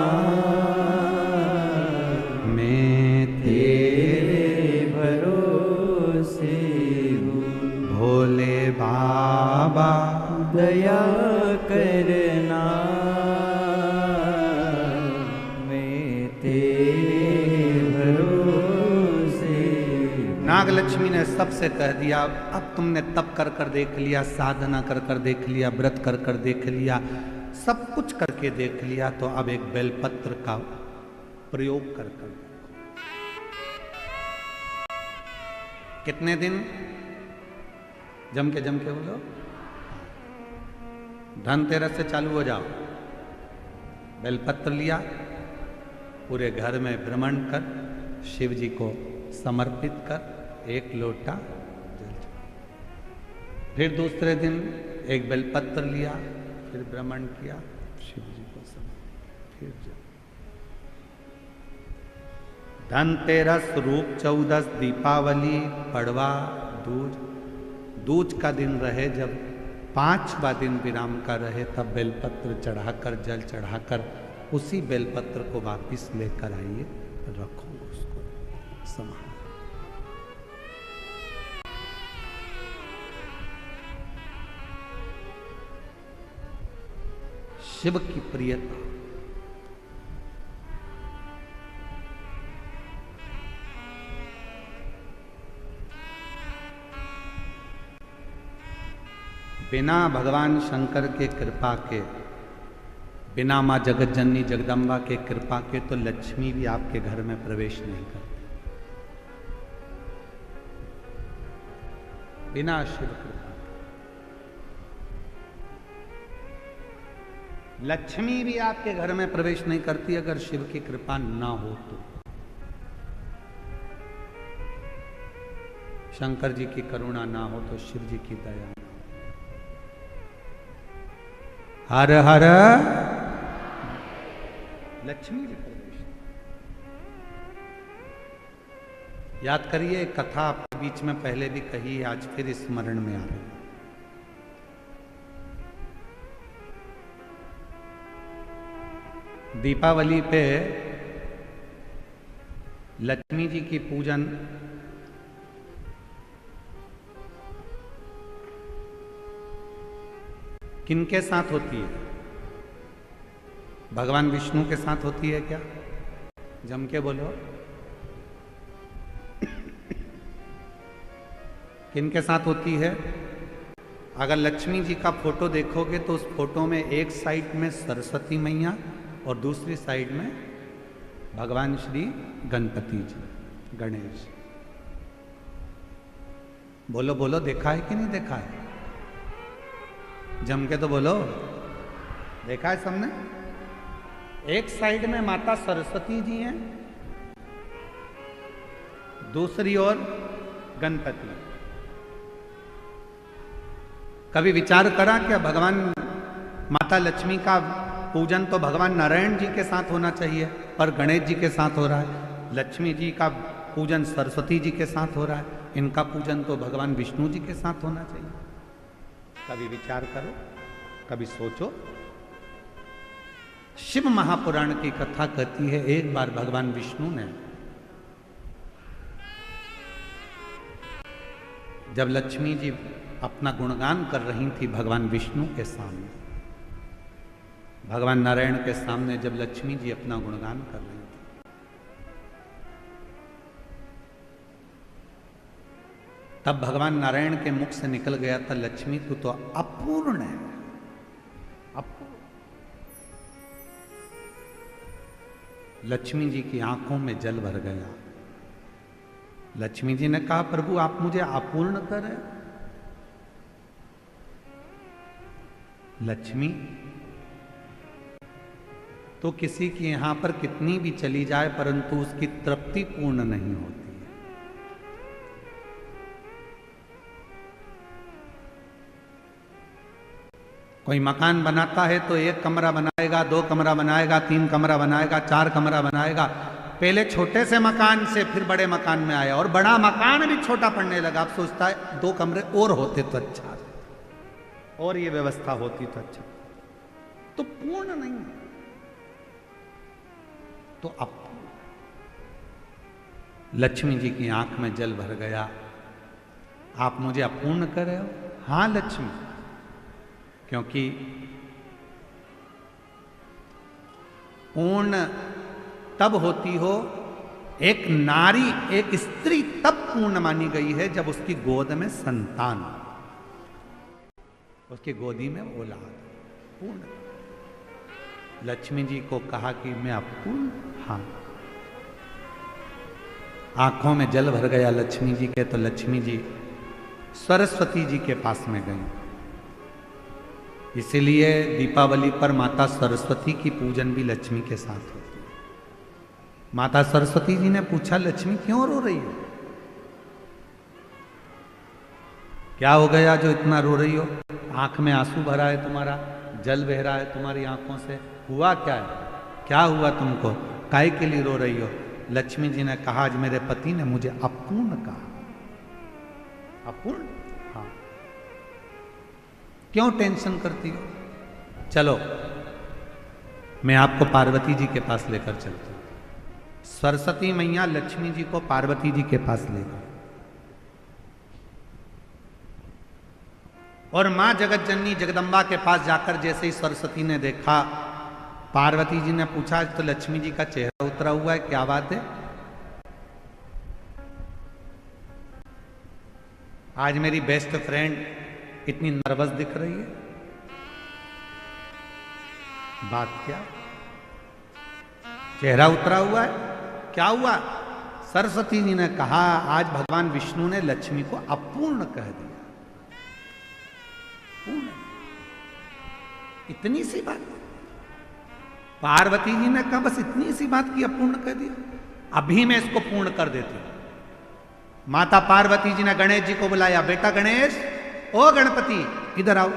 मैं तेरे भरोसे हो भोले बाबा दया करना, मैं तेरे भरोसे। नागलक्ष्मी ने सबसे कह दिया, अब तुमने तप कर कर देख लिया, साधना कर कर देख लिया, व्रत कर कर देख लिया, सब कुछ करके देख लिया, तो अब एक बेलपत्र का प्रयोग कर कर। कितने दिन? जम के बोलो। धनतेरस से चालू हो जाओ। बेलपत्र लिया, पूरे घर में भ्रमण कर शिव जी को समर्पित कर एक लोटा जल चढ़ाओ। फिर दूसरे दिन एक बेलपत्र लिया, फिर भ्रमण किया, शिव जी को समर्पित, फिर जल। धनतेरस, रूप चौदस, दीपावली, पड़वा, दूज। दूज का दिन रहे जब 5वां दिन विराम का रहे, तब बेलपत्र चढ़ाकर, जल चढ़ाकर उसी बेलपत्र को वापिस लेकर आइए, रखो उसको संभाल। शिव की प्रियता, बिना भगवान शंकर के कृपा के, बिना माँ जगत जननी जगदम्बा के कृपा के तो लक्ष्मी भी आपके घर में प्रवेश नहीं करती। बिना शिव कृपा लक्ष्मी भी आपके घर में प्रवेश नहीं करती, अगर शिव की कृपा ना हो तो। शंकर जी की करुणा ना हो तो शिव जी की दया। हर हर लक्ष्मी जी प्रवेश। याद करिए, एक कथा आपके बीच में पहले भी कही, आज फिर स्मरण में आ रही है। दीपावली पे लक्ष्मी जी की पूजन किनके साथ होती है? भगवान विष्णु के साथ होती है क्या? जम के बोलो। किनके साथ होती है? अगर लक्ष्मी जी का फोटो देखोगे तो उस फोटो में एक साइड में सरस्वती मैया और दूसरी साइड में भगवान श्री गणपति जी, गणेश। बोलो बोलो, देखा है कि नहीं देखा है? जम के तो बोलो, देखा है सबने? एक साइड में माता सरस्वती जी हैं, दूसरी ओर गणपति। कभी विचार करा क्या भगवान माता लक्ष्मी का पूजन तो भगवान नारायण जी के साथ होना चाहिए, पर गणेश जी के साथ हो रहा है। लक्ष्मी जी का पूजन सरस्वती जी के साथ हो रहा है, इनका पूजन तो भगवान विष्णु जी के साथ होना चाहिए। कभी विचार करो, कभी सोचो। शिव महापुराण की कथा कहती है, एक बार भगवान विष्णु ने जब लक्ष्मी जी अपना गुणगान कर रही थी भगवान विष्णु के सामने, भगवान नारायण के सामने जब लक्ष्मी जी अपना गुणगान कर रही थी, तब भगवान नारायण के मुख से निकल गया था, लक्ष्मी तू तो अपूर्ण है, अपूर्ण। लक्ष्मी जी की आंखों में जल भर गया। लक्ष्मी जी ने कहा, प्रभु आप मुझे अपूर्ण करें। लक्ष्मी तो किसी की यहां पर कितनी भी चली जाए परंतु उसकी तृप्ति पूर्ण नहीं होती है। कोई मकान बनाता है तो 1 कमरा बनाएगा, 2 कमरा बनाएगा, 3 कमरा बनाएगा, 4 कमरा बनाएगा, पहले छोटे से मकान से फिर बड़े मकान में आया और बड़ा मकान भी छोटा पड़ने लगा। अब सोचता है 2 कमरे और होते तो अच्छा, और ये व्यवस्था होती तो अच्छा। तो पूर्ण नहीं है, तो अब लक्ष्मी जी की आंख में जल भर गया। आप मुझे अपूर्ण कर रहे हो? हां लक्ष्मी, क्योंकि पूर्ण तब होती हो, एक नारी, एक स्त्री तब पूर्ण मानी गई है जब उसकी गोद में संतान, उसकी गोदी में औलाद पूर्ण। लक्ष्मी जी को कहा कि मैं अपूर्ण, हाँ। आंखों में जल भर गया लक्ष्मी जी के, तो लक्ष्मी जी सरस्वती जी के पास में गई। इसीलिए दीपावली पर माता सरस्वती की पूजन भी लक्ष्मी के साथ होती है। माता सरस्वती जी ने पूछा, लक्ष्मी क्यों रो रही हो? क्या हो गया जो इतना रो रही हो? आंख में आंसू भरा है तुम्हारा, जल बह रहा है तुम्हारी आंखों से, हुआ क्या है? क्या हुआ तुमको? काहे के लिए रो रही हो? लक्ष्मी जी ने कहा, आज मेरे पति ने मुझे अपूर्ण कहा। अपूर्ण? हाँ। क्यों टेंशन करती हो? चलो मैं आपको पार्वती जी के पास लेकर चलती हूं। सरस्वती मैया लक्ष्मी जी को पार्वती जी के पास ले गई और मां जगत जननी जगदम्बा के पास जाकर जैसे ही सरस्वती ने देखा, पार्वती जी ने पूछा, तो लक्ष्मी जी का चेहरा उतरा हुआ है, क्या बात है? आज मेरी बेस्ट फ्रेंड इतनी नर्वस दिख रही है, बात क्या? चेहरा उतरा हुआ है, क्या हुआ? सरस्वती जी ने कहा, आज भगवान विष्णु ने लक्ष्मी को अपूर्ण कह दिया। पूर्ण, इतनी सी बात। पार्वती जी ने कहा, बस इतनी सी बात की अपूर्ण कह दिया, अभी मैं इसको पूर्ण कर देती हूं। माता पार्वती जी ने गणेश जी को बुलाया, बेटा गणेश, ओ गणपति इधर आओ,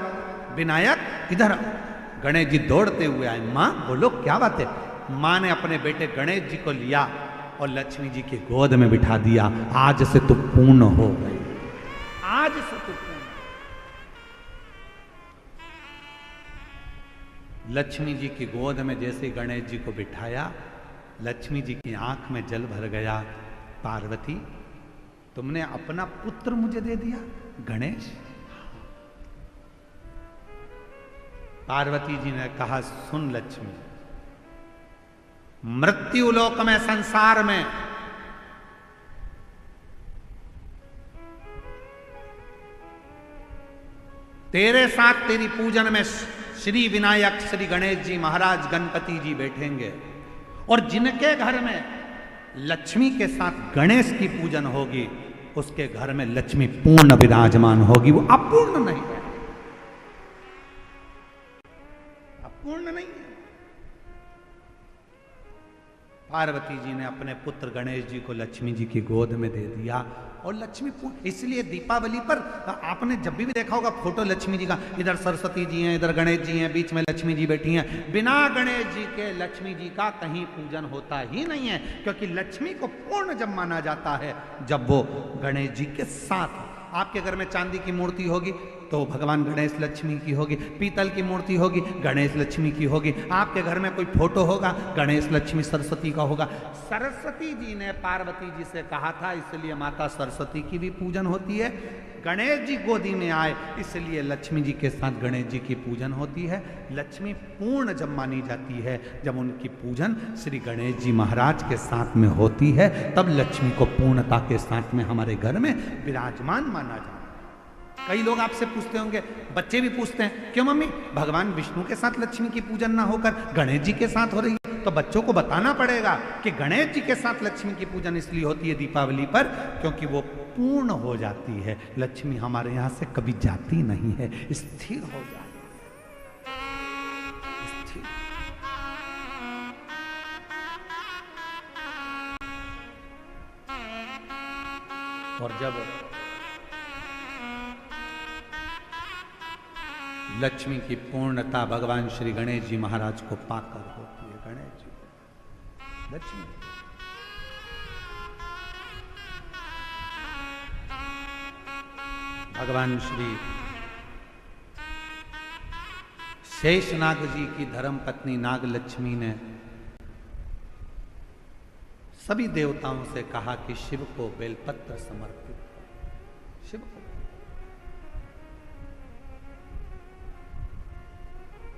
विनायक इधर आओ। गणेश जी दौड़ते हुए आए। मां बोलो क्या बात है? मां ने अपने बेटे गणेश जी को लिया और लक्ष्मी जी की गोद में बिठा दिया। आज से तू पूर्ण हो गई, आज से तू पूर्ण। लक्ष्मी जी की गोद में जैसे ही गणेश जी को बिठाया, लक्ष्मी जी की आंख में जल भर गया। पार्वती, तुमने अपना पुत्र मुझे दे दिया गणेश? पार्वती जी ने कहा, सुन लक्ष्मी, मृत्यु लोक में, संसार में तेरे साथ तेरी पूजन में श्री विनायक, श्री गणेश जी महाराज, गणपति जी बैठेंगे, और जिनके घर में लक्ष्मी के साथ गणेश की पूजन होगी, उसके घर में लक्ष्मी पूर्ण विराजमान होगी, वो अपूर्ण नहीं है, अपूर्ण नहीं है। पार्वती जी ने अपने पुत्र गणेश जी को लक्ष्मी जी की गोद में दे दिया और लक्ष्मी पूर्ण। इसलिए दीपावली पर आपने जब भी देखा होगा फोटो लक्ष्मी जी का, इधर सरस्वती जी हैं, इधर गणेश जी हैं, बीच में लक्ष्मी जी बैठी हैं। बिना गणेश जी के लक्ष्मी जी का कहीं पूजन होता ही नहीं है, क्योंकि लक्ष्मी को पूर्ण जब माना जाता है जब वो गणेश जी के साथ। आपके घर में चांदी की मूर्ति होगी तो भगवान गणेश लक्ष्मी की होगी, पीतल की मूर्ति होगी गणेश लक्ष्मी की होगी, आपके घर में कोई फोटो होगा गणेश लक्ष्मी सरस्वती का होगा। सरस्वती जी ने पार्वती जी से कहा था, इसलिए माता सरस्वती की भी पूजन होती है। गणेश जी गोदी में आए, इसलिए लक्ष्मी जी के साथ गणेश जी की पूजन होती है। लक्ष्मी पूर्ण जब मानी जाती है जब उनकी पूजन श्री गणेश जी महाराज के साथ में होती है, तब लक्ष्मी को पूर्णता के साथ में हमारे घर में विराजमान माना जाता है। कई लोग आपसे पूछते होंगे, बच्चे भी पूछते हैं, क्यों मम्मी भगवान विष्णु के साथ लक्ष्मी की पूजन ना होकर गणेश जी के साथ हो रही है? तो बच्चों को बताना पड़ेगा कि गणेश जी के साथ लक्ष्मी की पूजन इसलिए होती है दीपावली पर, क्योंकि वो पूर्ण हो जाती है। लक्ष्मी हमारे यहां से कभी जाती नहीं है, स्थिर हो जाती है, स्थिर। और जब लक्ष्मी की पूर्णता भगवान श्री गणेश जी महाराज को पाकर होती है, गणेश जी लक्ष्मी भगवान श्री शेषनाग जी की धर्म पत्नी नाग लक्ष्मी ने सभी देवताओं से कहा कि शिव को बेलपत्र समर्पित करो। शिव को,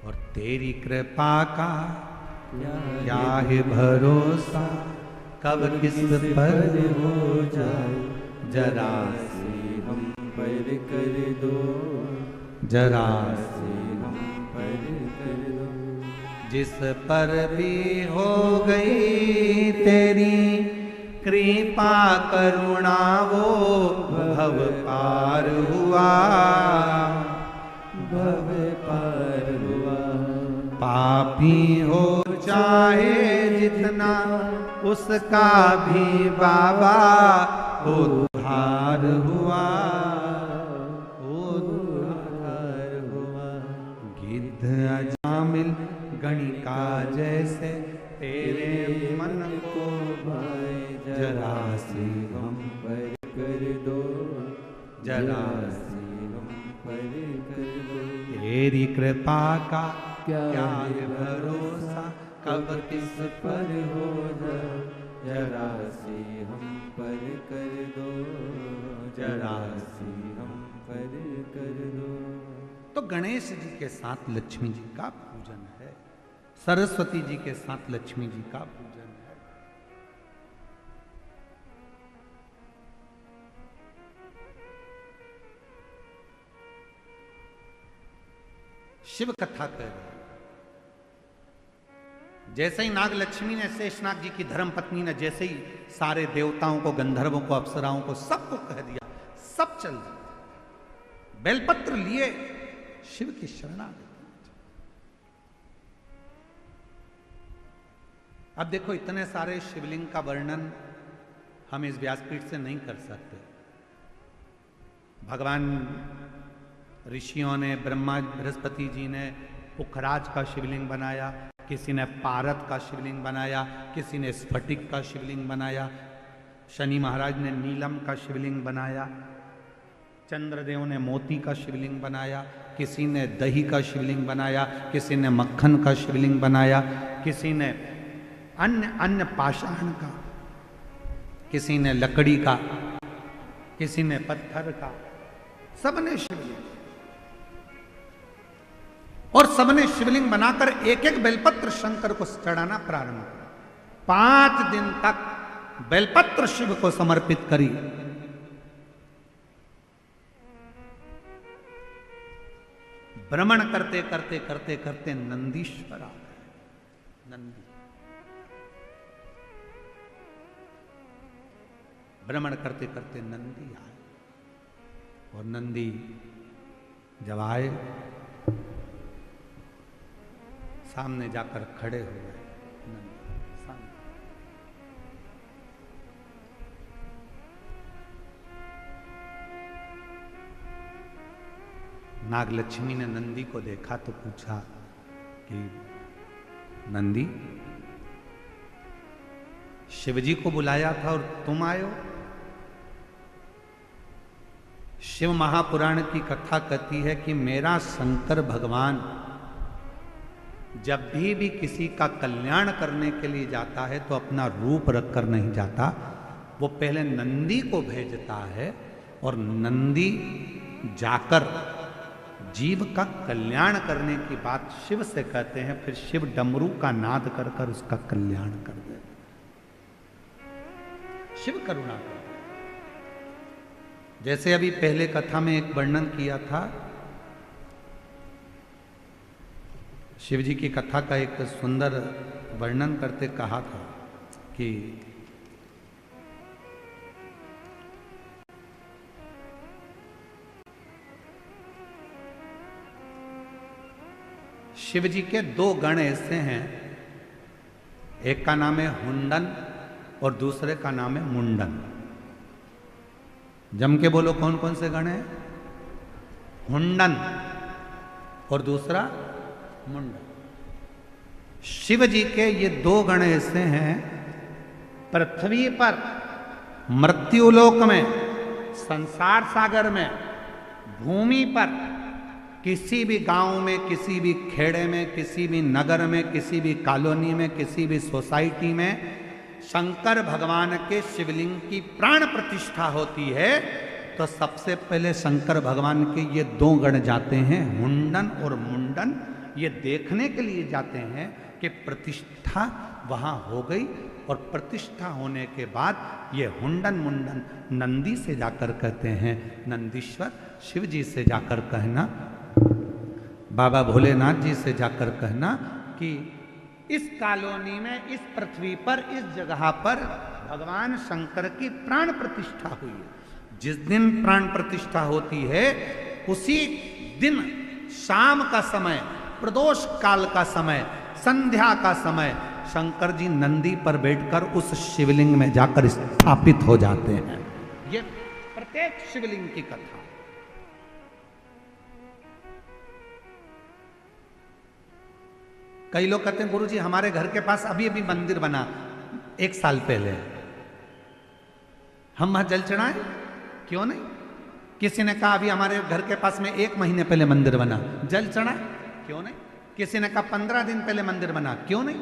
और तेरी कृपा का क्या है भरोसा, कब किस पर हो जाए, जरा से हम पर कर दो, जरा से हम पर कर दो। जिस पर भी हो गई तेरी कृपा करुणा, वो भव पार हुआ, भव पार हुआ। पापी हो चाहे जितना, उसका भी बाबा उद्धार हुआ, उद्धार हुआ। गिद्ध अजामिल गणिका जैसे तेरे मन को भाई जरा सी हम पर कर दो, जरा से हम पर कर दो। तेरी कृपा का क्या है भरोसा, कब किस पर हो जाए, जरा से हम पर कर दो, जरा से हम पर कर दो। तो गणेश जी के साथ लक्ष्मी जी का पूजन है, सरस्वती जी के साथ लक्ष्मी जी का पूजन है। शिव कथा कह रहे हैं। जैसे ही नाग लक्ष्मी ने, शेषनाग जी की धर्म पत्नी ने जैसे ही सारे देवताओं को, गंधर्वों को, अप्सराओं को, सबको कह दिया, सब चल दिया, बेलपत्र लिए शिव की शरणागति। अब देखो, इतने सारे शिवलिंग का वर्णन हम इस व्यासपीठ से नहीं कर सकते। भगवान ऋषियों ने, ब्रह्मा बृहस्पति जी ने पुखराज का शिवलिंग बनाया, किसी ने पारद का शिवलिंग बनाया, किसी ने स्फटिक का शिवलिंग बनाया, शनि महाराज ने नीलम का शिवलिंग बनाया, चंद्रदेव ने मोती का शिवलिंग बनाया, किसी ने दही का शिवलिंग बनाया, किसी ने मक्खन का शिवलिंग बनाया, किसी ने अन्य अन्य पाषाण का, किसी ने लकड़ी का, किसी ने पत्थर का, सबने शिवलिंग, और सबने शिवलिंग बनाकर एक एक बेलपत्र शंकर को चढ़ाना प्रारंभ किया। 5 दिन तक बेलपत्र शिव को समर्पित करी। भ्रमण करते करते करते करते नंदीश्वर आ गए। नंदी भ्रमण करते करते नंदी आए, और नंदी जब आए सामने जाकर खड़े हो गए। नंदी सामने, नागलक्ष्मी ने नंदी को देखा तो पूछा कि नंदी, शिवजी को बुलाया था और तुम आए हो? शिव महापुराण की कथा कहती है कि मेरा शंकर भगवान जब भी किसी का कल्याण करने के लिए जाता है तो अपना रूप रखकर नहीं जाता, वो पहले नंदी को भेजता है, और नंदी जाकर जीव का कल्याण करने की बात शिव से कहते हैं, फिर शिव डमरू का नाद कर कर उसका कल्याण कर देते। शिव करुणा कर, जैसे अभी पहले कथा में एक वर्णन किया था, शिव जी की कथा का एक सुंदर वर्णन करते कहा था कि शिव जी के 2 गण ऐसे हैं, एक का नाम है हुंडन और दूसरे का नाम है मुंडन। जम के बोलो कौन कौन से गण हैं? हुंडन और दूसरा मुंडन। शिव जी के ये 2 गण ऐसे हैं, पृथ्वी पर मृत्युलोक में, संसार सागर में भूमि पर किसी भी गांव में, किसी भी खेड़े में, किसी भी नगर में, किसी भी कॉलोनी में, किसी भी सोसाइटी में शंकर भगवान के शिवलिंग की प्राण प्रतिष्ठा होती है तो सबसे पहले शंकर भगवान के ये दो गण जाते हैं, हुंडन और मुंडन। ये देखने के लिए जाते हैं कि प्रतिष्ठा वहाँ हो गई, और प्रतिष्ठा होने के बाद ये हुंडन मुंडन नंदी से जाकर कहते हैं, नंदीश्वर शिव जी से जाकर कहना, बाबा भोलेनाथ जी से जाकर कहना कि इस कॉलोनी में, इस पृथ्वी पर, इस जगह पर भगवान शंकर की प्राण प्रतिष्ठा हुई है। जिस दिन प्राण प्रतिष्ठा होती है उसी दिन शाम का समय, प्रदोष काल का समय, संध्या का समय शंकर जी नंदी पर बैठकर उस शिवलिंग में जाकर स्थापित हो जाते हैं। ये प्रत्येक शिवलिंग की कथा। कई लोग कहते हैं गुरुजी हमारे घर के पास अभी अभी मंदिर बना 1 साल पहले, हम वहां जल चढ़ाएं? क्यों नहीं? किसी ने कहा अभी हमारे घर के पास में 1 महीने पहले मंदिर बना, जल चढ़ाएं? क्यों नहीं? किसी ने कहा 15 दिन पहले मंदिर बना, क्यों नहीं?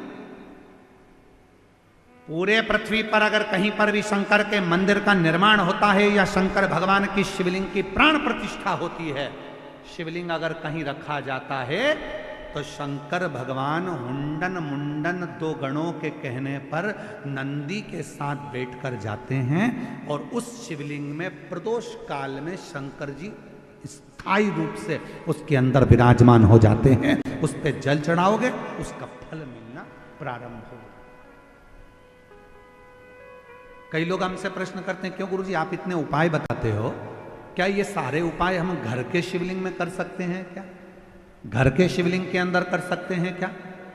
पूरे पृथ्वी पर अगर कहीं पर भी शंकर के मंदिर का निर्माण होता है या शंकर भगवान की शिवलिंग की प्राण प्रतिष्ठा होती है, शिवलिंग अगर कहीं रखा जाता है तो शंकर भगवान हुंडन मुंडन 2 गणों के कहने पर नंदी के साथ बैठकर जाते हैं और उस शिवलिंग में प्रदोष काल में शंकर जी स्थायी रूप से उसके अंदर विराजमान हो जाते हैं। उस पे जल चढ़ाओगे उसका फल मिलना प्रारंभ होगा। कई लोग हमसे प्रश्न करते हैं क्यों गुरुजी आप इतने उपाय बताते हो, क्या ये सारे उपाय हम घर के शिवलिंग में कर सकते हैं क्या? घर के शिवलिंग के अंदर कर सकते हैं क्या?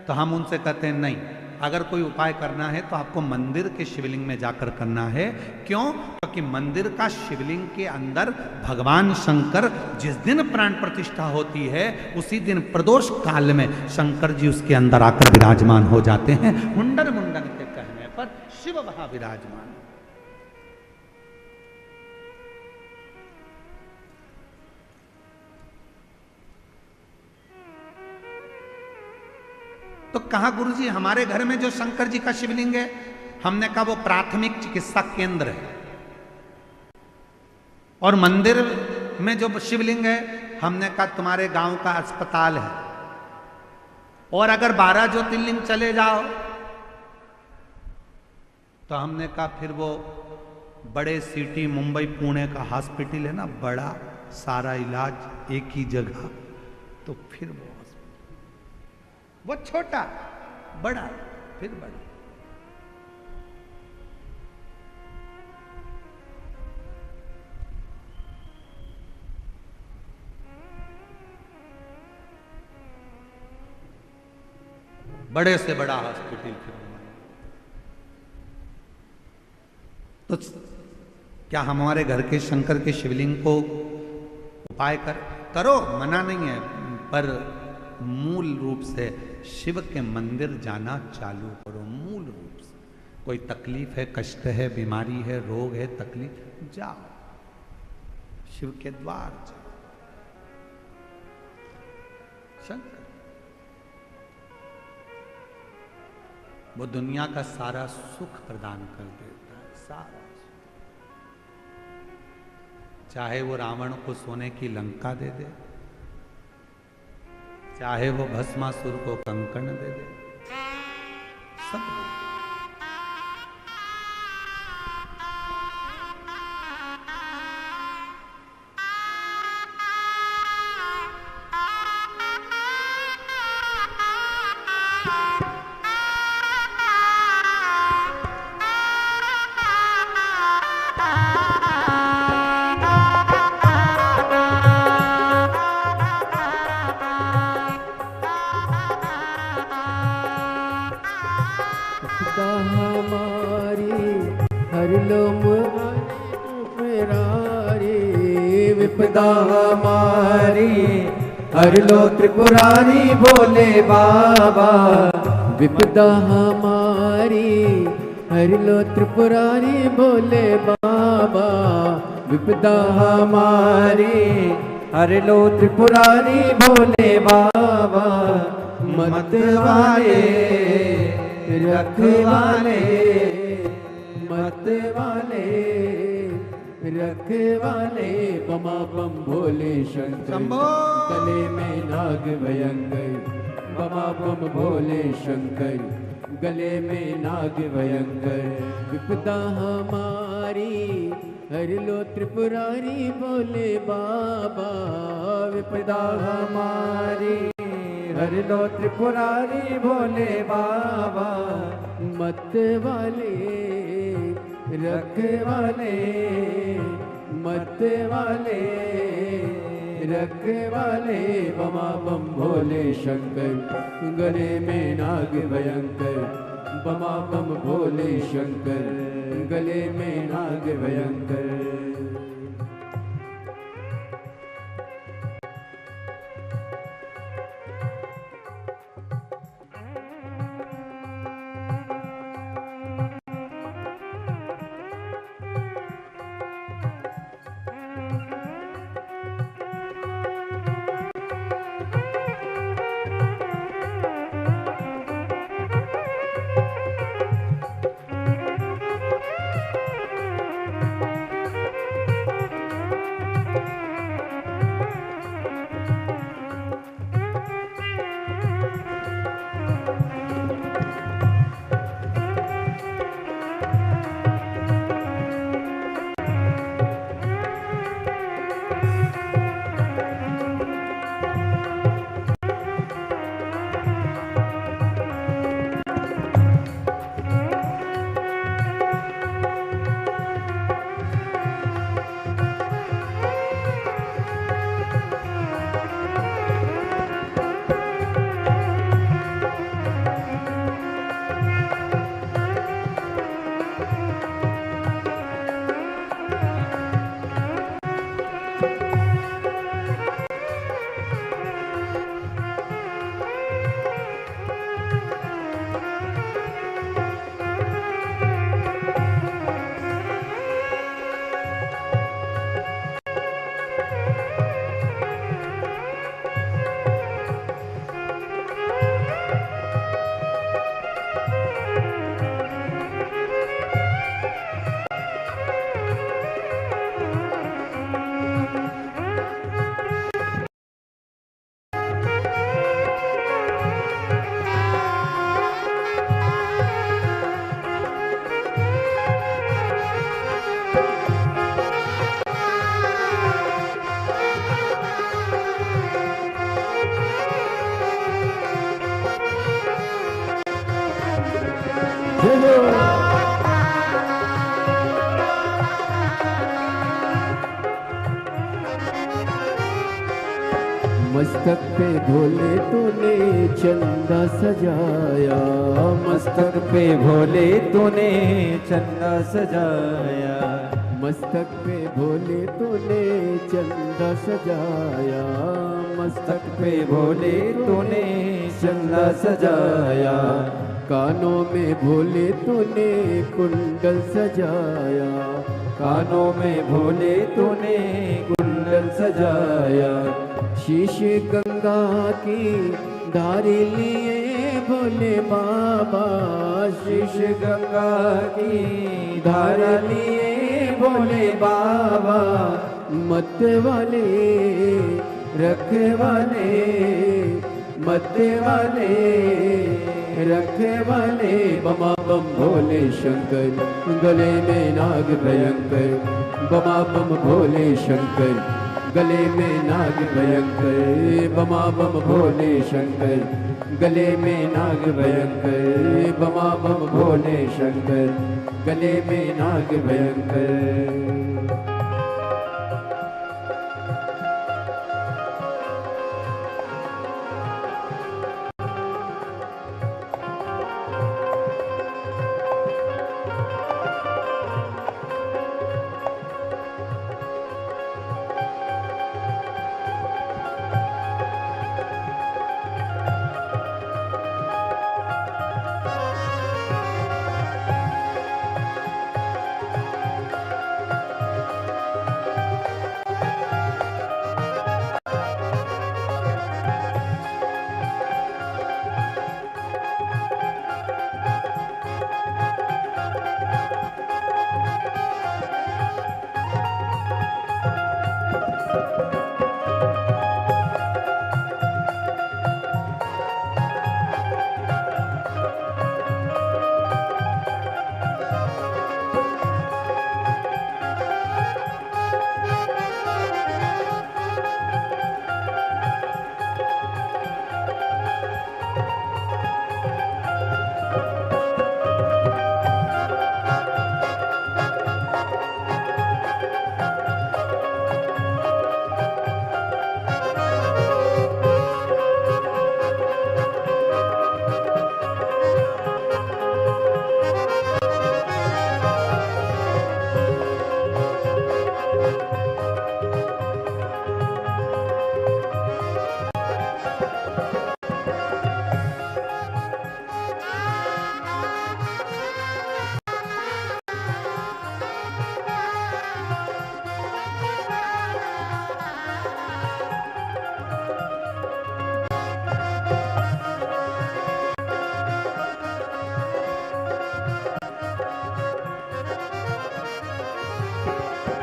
तो हम उनसे कहते हैं नहीं, अगर कोई उपाय करना है तो आपको मंदिर के शिवलिंग में जाकर करना है। क्यों? क्योंकि मंदिर का शिवलिंग के अंदर भगवान शंकर जिस दिन प्राण प्रतिष्ठा होती है उसी दिन प्रदोष काल में शंकर जी उसके अंदर आकर विराजमान हो जाते हैं। हुंडन मुंडन के कहने पर शिव वहां विराजमान। तो कहा गुरुजी हमारे घर में जो शंकर जी का शिवलिंग है, हमने कहा वो प्राथमिक चिकित्सा केंद्र है, और मंदिर में जो शिवलिंग है हमने कहा तुम्हारे गांव का अस्पताल है, और अगर 12 ज्योतिर्लिंग चले जाओ तो हमने कहा फिर वो बड़े सिटी मुंबई पुणे का हॉस्पिटल है ना, बड़ा सारा इलाज एक ही जगह, तो फिर वो छोटा बड़ा फिर बड़ा। बड़े से बड़ा हॉस्पिटल फिर। तो क्या हमारे घर के शंकर के शिवलिंग को उपाय करो, मना नहीं है, पर मूल रूप से शिव के मंदिर जाना चालू करो। मूल रूप से कोई तकलीफ है, कष्ट है, बीमारी है, रोग है, तकलीफ, जाओ शिव के द्वार जाओ। शंकर वो दुनिया का सारा सुख प्रदान कर देता है, सारा। चाहे वो रावण को सोने की लंका दे दे, चाहे वो भस्मासुर को कंकण दे दे, सब। विपदा हमारी हर लो त्रिपुरारी बोले बाबा, विपदा हमारी हर लो त्रिपुरारी बोले बाबा, विपदा हमारी हर लो त्रिपुरारी भोले बाबा, मत वाले रखवाले, मत वाले रखवाले, बमा बम भोले शंकर, गले में नाग भयंकर, बमा बम भोले शंकर, गले में नाग भयंकर, विपदा हमारी हर लो त्रिपुरारी भोले बाबा, विपदा हमारी हर लो त्रिपुरारी भोले बाबा, मत वाले रखवाले, मत वाले रखवाले, बमा बम भोले शंकर, गले में नाग भयंकर, बमा बम भोले शंकर, गले में नाग भयंकर। मस्तक पे भोले तूने चंदा सजाया, मस्तक पे भोले तूने चंदा सजाया, मस्तक पे भोले तूने चंदा सजाया, मस्तक पे भोले तूने चंदा सजाया, कानों में भोले तूने कुंडल सजाया, कानों में भोले तूने कुंडल सजाया, शीश गंगा की धारी लिए भोले बाबा, शीश गंगा की धारा लिए भोले बाबा, मत वाले रखवाले, मत वाले रखवाले, बमा बम भोले शंकर, गले में नाग भयंकर, बमा बम भोले शंकर, गले में नाग भयंकर, बमा बम भोले शंकर, गले में नाग भयंकर, बमा बम भोले शंकर, गले में नाग भयंकर।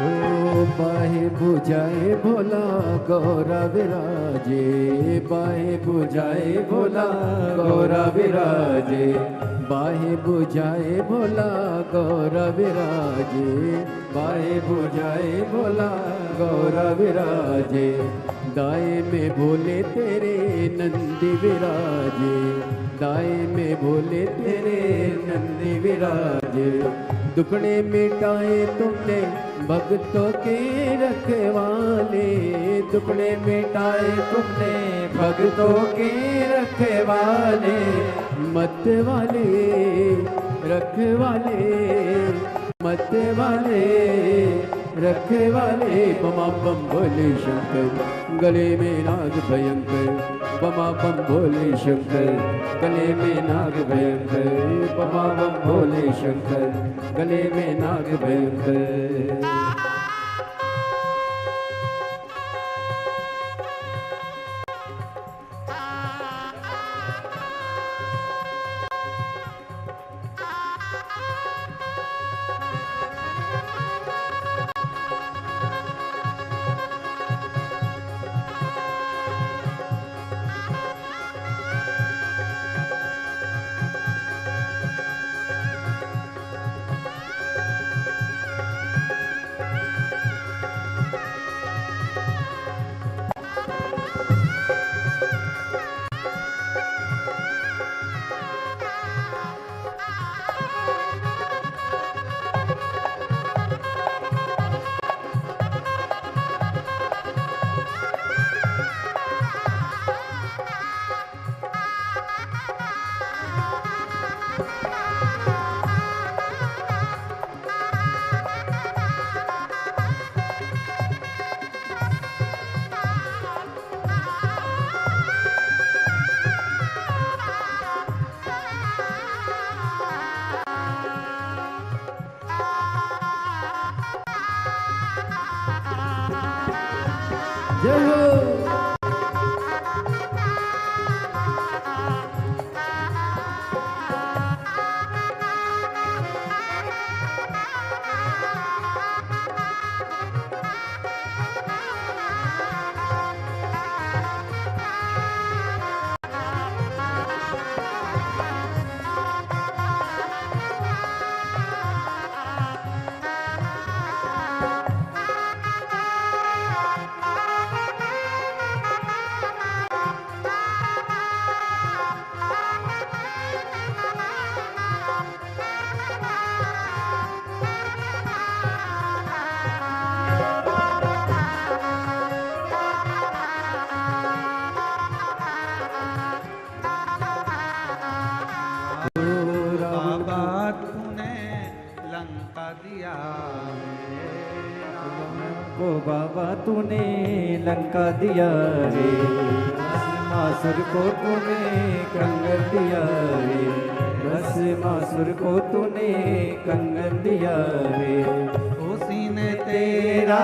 ओ बाहे बुझाए भोला गौरा विराजे, बाहे बुझाए भोला गौरा विराजे, बाहे बुझाए भोला गौरा विराजे, बाहे बुझाए भोला गौरा विराजे, दाएं में भोले तेरे नंदी विराजे, दाएं में भोले तेरे नंदी विराजे, दुखड़े मिटाए तुमने भक्तों के रखवाले, दुखड़े मिटाए तुमने भक्तों के रखवाले, मत वाले रखवाले, मत वाले रखवाले, बमा बम भोले शंकर गले में नाग भयंकर, बमा बम भोले शंकर गले में नाग भयंकर, बमा बम भोले शंकर गले में नाग भयंकर। जय हो। बाबा तूने लंका दिया रे, मासुर को तूने कंगन दिया रे, बस मासुर को तूने कंगन दिया रे, उसी ने तेरा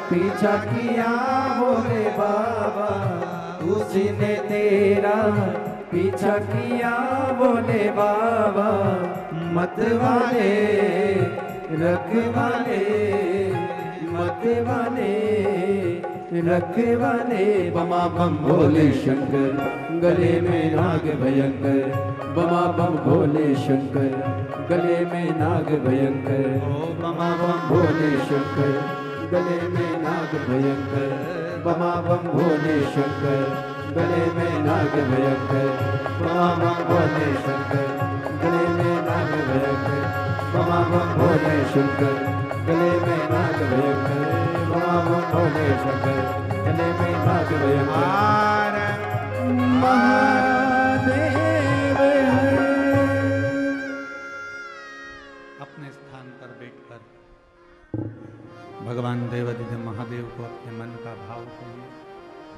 पीछा किया बोले बाबा, उसी ने तेरा पीछा किया बोले बाबा, मत वाले रखवाले, मत वाले रखवाले, बमा बम भोले शंकर गले में नाग भयंकर, बमा बम भोले शंकर गले में नाग भयंकर, बमा बम भोले शंकर गले में नाग भयंकर, बमा बम भोले शंकर गले में नाग भयंकर, बमा बम भोले शंकर गले में नाग भयंकर, बमा बम भोले शंकर गले में नाग भयंकर, बमा बम भोले शंकर गले में नाग भयंकर। महादेव अपने स्थान पर बैठकर भगवान देवाधिदेव महादेव को अपने मन का भाव करिए,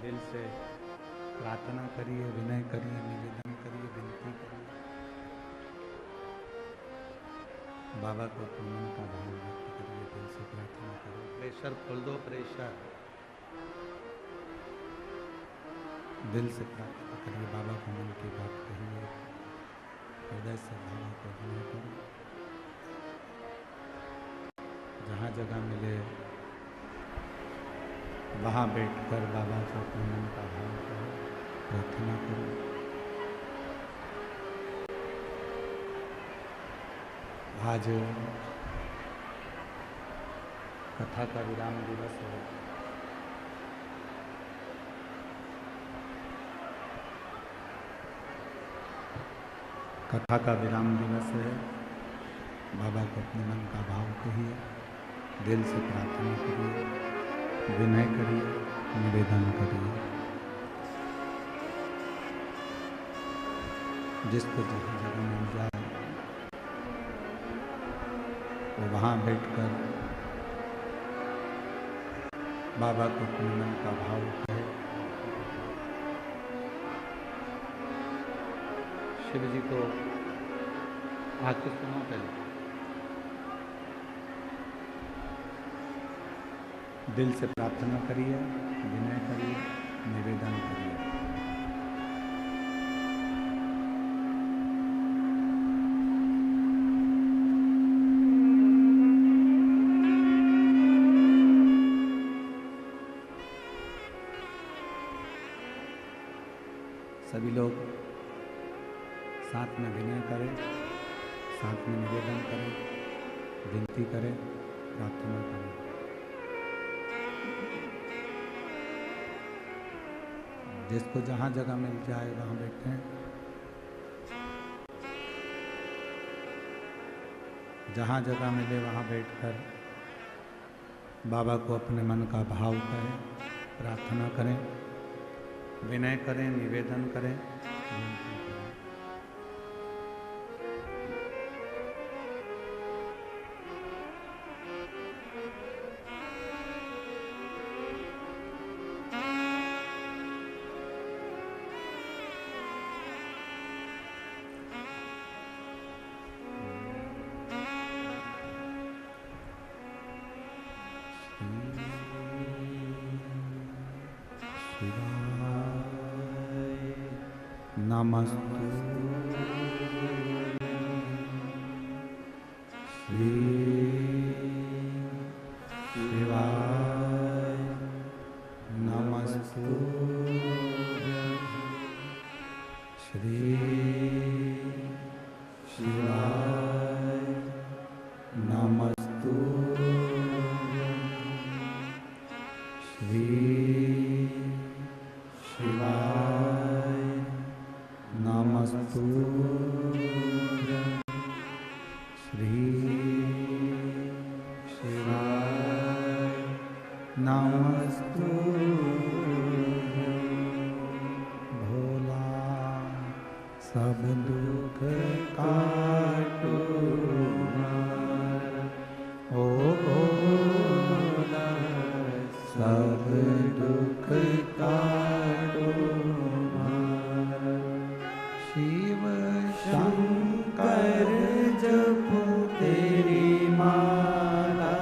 दिल से प्रार्थना करिए, विनय करिए, निवेदन करिए, विनती करिए। बाबा को अपने मन का भाव व्यक्त करिए, दिल से प्रार्थना करिए। प्रेशर खोल दो, प्रेशर दिल से प्रार्थना करिए, बाबा को मन की बात कहिए, हृदय से बाबा को विनय करिए। जहाँ जगह मिले वहाँ बैठकर बाबा से अपने मन का भाव करो, प्रार्थना करो। आज कथा का विराम दिवस है। कथा का विराम दिवस है। बाबा को अपने मन का भाव कहिए, दिल से प्रार्थना करिए, विनय करिए, निवेदन करिए। जिसको जहाँ जगह मिल जाए वो वहाँ बैठकर बाबा को अपने मन का भाव कहे। शिव जी को आके सुनो पहले, दिल से प्रार्थना करिए, विनय करिए, निवेदन करिए। सभी लोग साथ में विनय करें, साथ में निवेदन करें, विनती करें, प्रार्थना करें। जिसको जहाँ जगह मिल जाए वहाँ बैठें। जहाँ जगह मिले वहाँ बैठकर बाबा को अपने मन का भाव करें, प्रार्थना करें, विनय करें, निवेदन करें, विनती करें। नमस्ते श्री शिवाय, नमस्ते श्री शिवाय, नमस्ते श्री शिवाय, नमस्तु श्री शिवाय, नमस्तु भोला सब दुख काटो हमारा, ओ भोला सब दुख काटो हमारा। शिव शंकर जपो तेरी माला,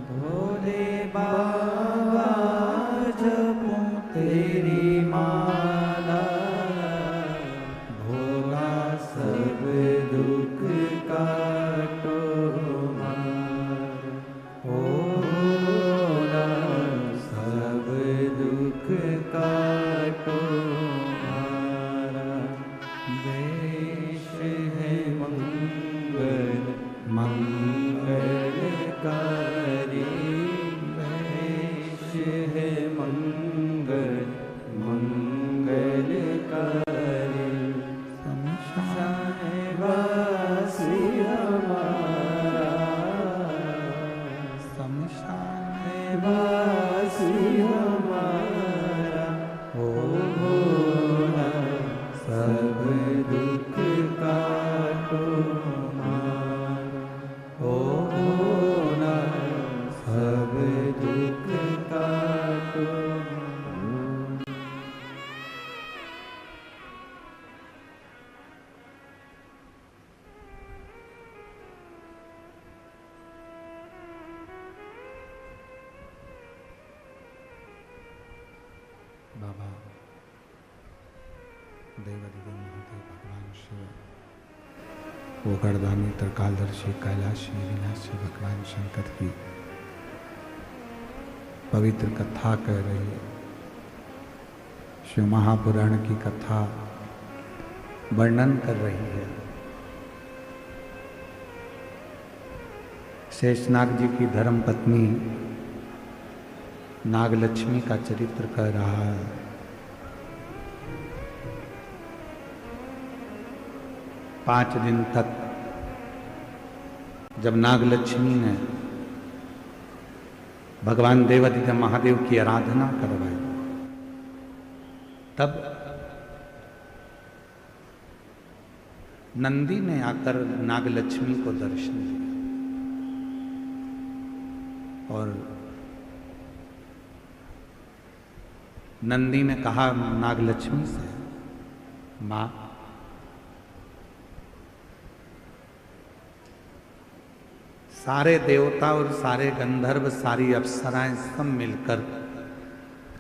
भोले बाबा जपो तेरी माला, भोला सब दुख काटो हमारा, ओ भोला सब दुख काटो हमारा। देश है मंगल मंगलकारी, देश है मंगल मंगलकारी। शमशान वासी हमारा, शमशान वासी हमारा, ओ भोला सब दुख काटो हमारा, ओ भोला सब दुख काटो हमारा। बाबा देवादिदेव महादेव भगवान शिव, वो गर्दानी त्रिकालदर्शी कैलाशी विनाशी भगवान शंकर की पवित्र कथा कह रही है, शिव महापुराण की कथा वर्णन कर रही है। शेषनाग जी की धर्म पत्नी नागलक्ष्मी का चरित्र कह रहा है। पांच दिन तक जब नागलक्ष्मी ने भगवान देवादिदेव महादेव की आराधना करवाई, तब नंदी ने आकर नागलक्ष्मी को दर्शन दिया और नंदी ने कहा नागलक्ष्मी से, मां, सारे देवता और सारे गंधर्व, सारी अप्सराएं सब मिलकर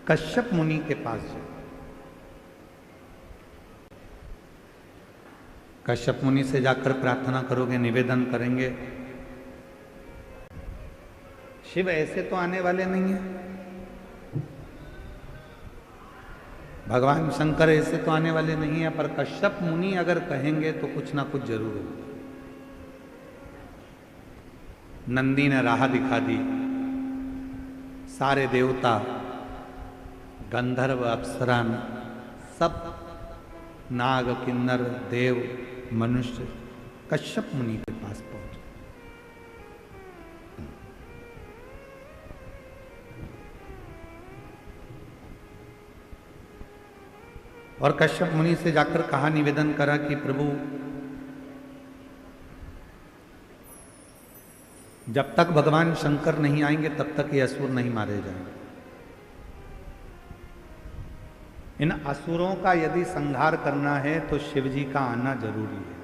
कश्यप मुनि के पास जाए। कश्यप मुनि से जाकर प्रार्थना करोगे, निवेदन करेंगे, शिव ऐसे तो आने वाले नहीं है, भगवान शंकर ऐसे तो आने वाले नहीं है, पर कश्यप मुनि अगर कहेंगे तो कुछ ना कुछ जरूर होगा। नंदी ने राह दिखा दी। सारे देवता, गंधर्व, अप्सरा, सब नाग, किन्नर, देव, मनुष्य कश्यप मुनि के पास पहुंचे। और कश्यप मुनि से जाकर कहा, निवेदन करा कि प्रभु, जब तक भगवान शंकर नहीं आएंगे तब तक ये असुर नहीं मारे जाएंगे। इन असुरों का यदि संहार करना है तो शिव जी का आना जरूरी है,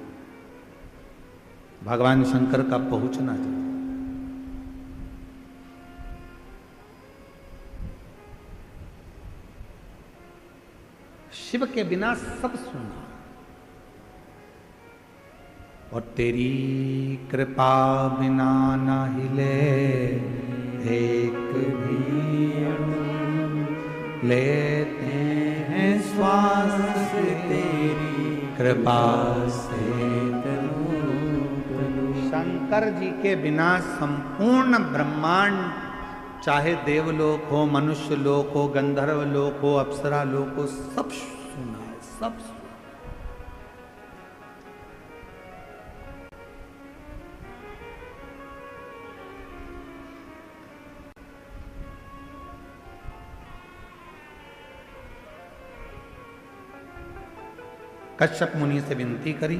भगवान शंकर का पहुंचना जरूरी है। शिव के बिना सब सुना, और तेरी कृपा बिना न हिले एक भी अणु, लेते हैं श्वास तेरी कृपा से तनु। शंकर जी के बिना संपूर्ण ब्रह्मांड, चाहे देवलोक हो, मनुष्य लोक हो, गंधर्व लोक हो, अप्सरा लोक हो, सब सुना है, सब सुना। कश्यप मुनि से विनती करी,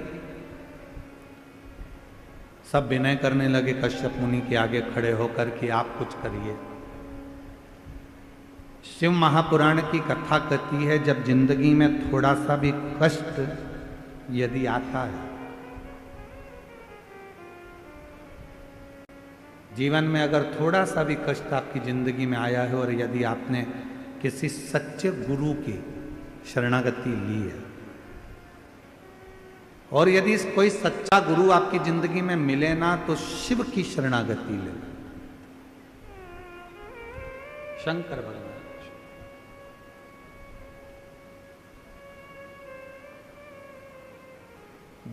सब विनय करने लगे कश्यप मुनि के आगे खड़े होकर कि आप कुछ करिए। शिव महापुराण की कथा कहती है, जब जिंदगी में थोड़ा सा भी कष्ट यदि आता है, जीवन में अगर थोड़ा सा भी कष्ट आपकी जिंदगी में आया है और यदि आपने किसी सच्चे गुरु की शरणागति ली है, और यदि कोई सच्चा गुरु आपकी जिंदगी में मिले ना, तो शिव की शरणागति ले, शंकर भगवान।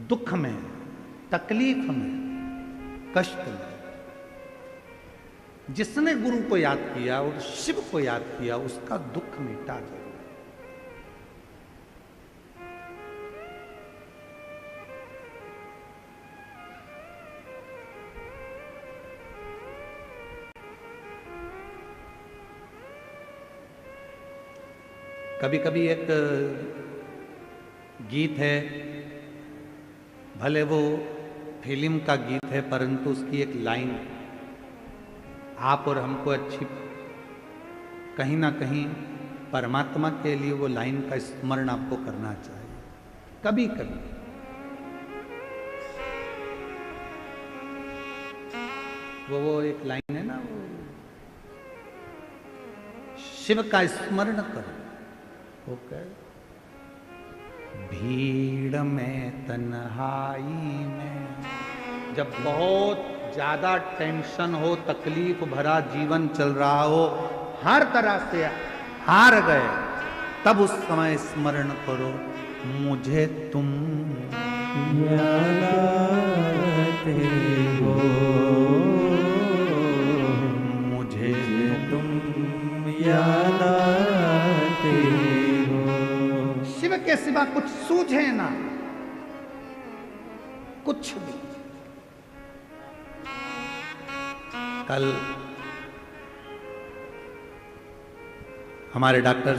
दुख में, तकलीफ में, कष्ट में जिसने गुरु को याद किया और शिव को याद किया, उसका दुख मिटा जाए। कभी कभी एक गीत है, भले वो फिल्म का गीत है, परंतु उसकी एक लाइन आप और हमको अच्छी, कहीं ना कहीं परमात्मा के लिए वो लाइन का स्मरण आपको करना चाहिए कभी कभी। वो एक लाइन है ना, वो शिव का स्मरण करो, ओके। भीड़ में, तन्हाई में, जब बहुत ज्यादा टेंशन हो, तकलीफ भरा जीवन चल रहा हो, हर तरह से हार गए, तब उस समय स्मरण करो, मुझे तुम याद आते हो, मुझे तुम याद आते हो। शिव के सिवा कुछ सूझे ना, कुछ भी। कल हमारे डॉक्टर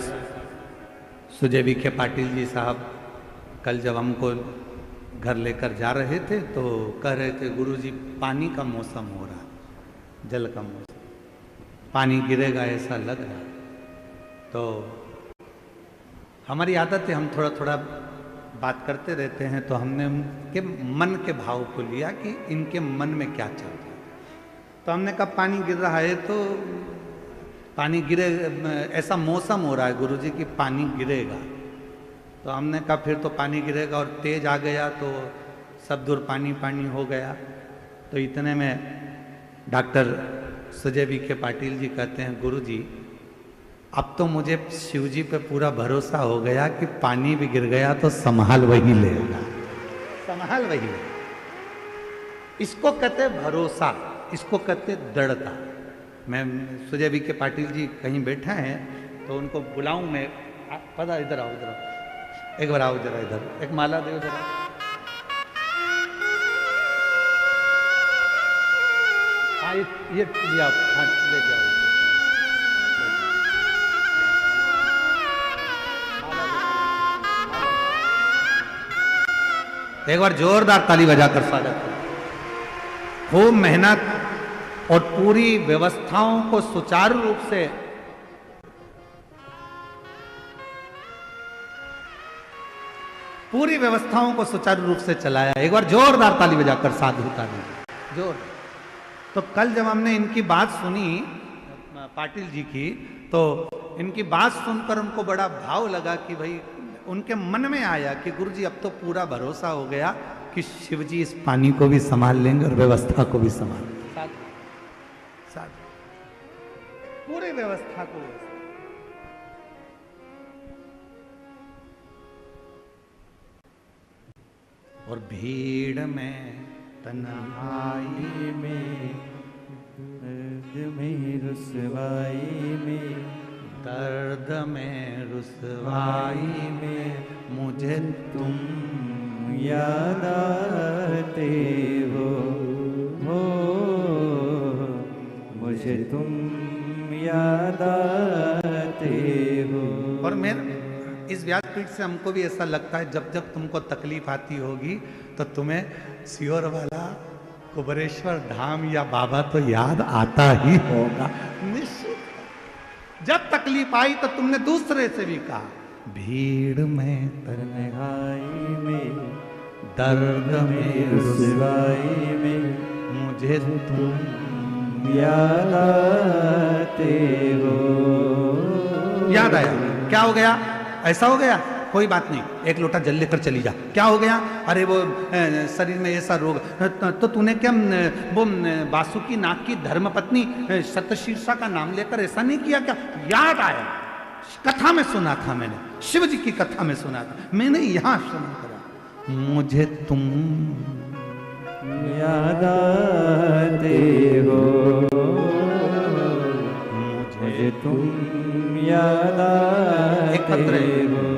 सुजय विखे पाटिल जी साहब कल जब हमको घर लेकर जा रहे थे तो कह रहे थे, गुरुजी पानी का मौसम हो रहा है, जल का मौसम, पानी गिरेगा ऐसा लग रहा है। तो हमारी आदत है, हम थोड़ा थोड़ा बात करते रहते हैं, तो हमने उनके मन के भाव को लिया कि इनके मन में क्या चल रहा है। तो हमने कहा पानी गिर रहा है तो पानी गिरे, ऐसा मौसम हो रहा है गुरुजी कि पानी गिरेगा। तो हमने कहा फिर तो पानी गिरेगा, और तेज आ गया तो सब दूर पानी पानी हो गया। तो इतने में डॉक्टर सुजय विखे पाटिल जी कहते हैं, गुरुजी अब तो मुझे शिव जी पे पूरा भरोसा हो गया कि पानी भी गिर गया तो संभाल वही लेगा, संभाल वही लेगा। इसको कहते भरोसा, इसको कहते दृढ़ता। मैं सुजय विखे पाटिल जी कहीं बैठा हैं तो उनको बुलाऊं मैं, पता इधर आओ, इधर आओ, एक बार आओ जरा इधर, एक माला दो जरा। हाँ ये आओ, हाँ ले जाओ। एक बार जोरदार ताली बजाकर स्वागत करें। खूब मेहनत और पूरी व्यवस्थाओं को सुचारू रूप से चलाया। एक बार जोरदार ताली बजाकर साधु ताली जोर। तो कल जब हमने इनकी बात सुनी पाटिल जी की, तो इनकी बात सुनकर उनको बड़ा भाव लगा कि भाई, उनके मन में आया कि गुरुजी अब तो पूरा भरोसा हो गया कि शिव जी इस पानी को भी संभाल लेंगे और व्यवस्था को भी संभाल लेंगे, साथ पूरी व्यवस्था को। और भीड़ में तन्हाई में, दर्द में रुसवाई में, दर्द में रुसवाई में मुझे तुम याद आते हो, मुझे तुम याद आते हो। और मेरे इस व्यासपीठ से हमको भी ऐसा लगता है, जब जब तुमको तकलीफ आती होगी तो तुम्हें सियोर वाला कुबरेश्वर धाम या बाबा तो याद आता ही होगा निश्चित। जब तकलीफ आई तो तुमने दूसरे से भी कहा, भीड़ में तन्हाई में, दर्द में रुसवाई में मुझे तुम याद आते हो। याद आया, क्या हो गया, ऐसा हो गया, कोई बात नहीं, एक लोटा जल लेकर चली जा। क्या हो गया, अरे वो शरीर में ऐसा रोग, तो तूने क्या वो वासुकी नाग की धर्मपत्नी शतशीर्षा का नाम लेकर ऐसा नहीं किया क्या? याद आया, कथा में सुना था मैंने, शिव जी की कथा में सुना था मैंने, यहाँ श्रवण करा, मुझे तुम याद आते हो, मुझे तुम याद आते हो।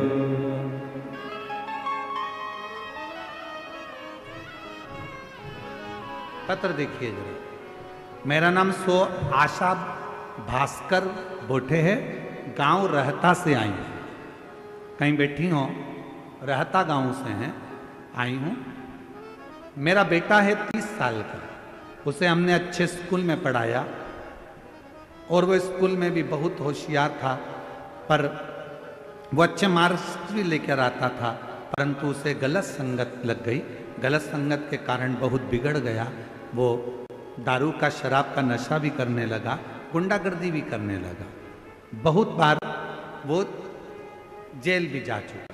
पत्र देखिए जरा। मेरा नाम सो आशा भास्कर बोठे है, गांव रहता से आई हूँ, कहीं बैठी हो, रहता गांव से हैं, आई हूँ। मेरा बेटा है 30 साल का, उसे हमने अच्छे स्कूल में पढ़ाया और वो स्कूल में भी बहुत होशियार था, पर वो अच्छे मार्क्स भी लेकर आता था, परंतु उसे गलत संगत लग गई। गलत संगत के कारण बहुत बिगड़ गया। वो दारू का, शराब का नशा भी करने लगा, गुंडागर्दी भी करने लगा। बहुत बार वो जेल भी जा चुका।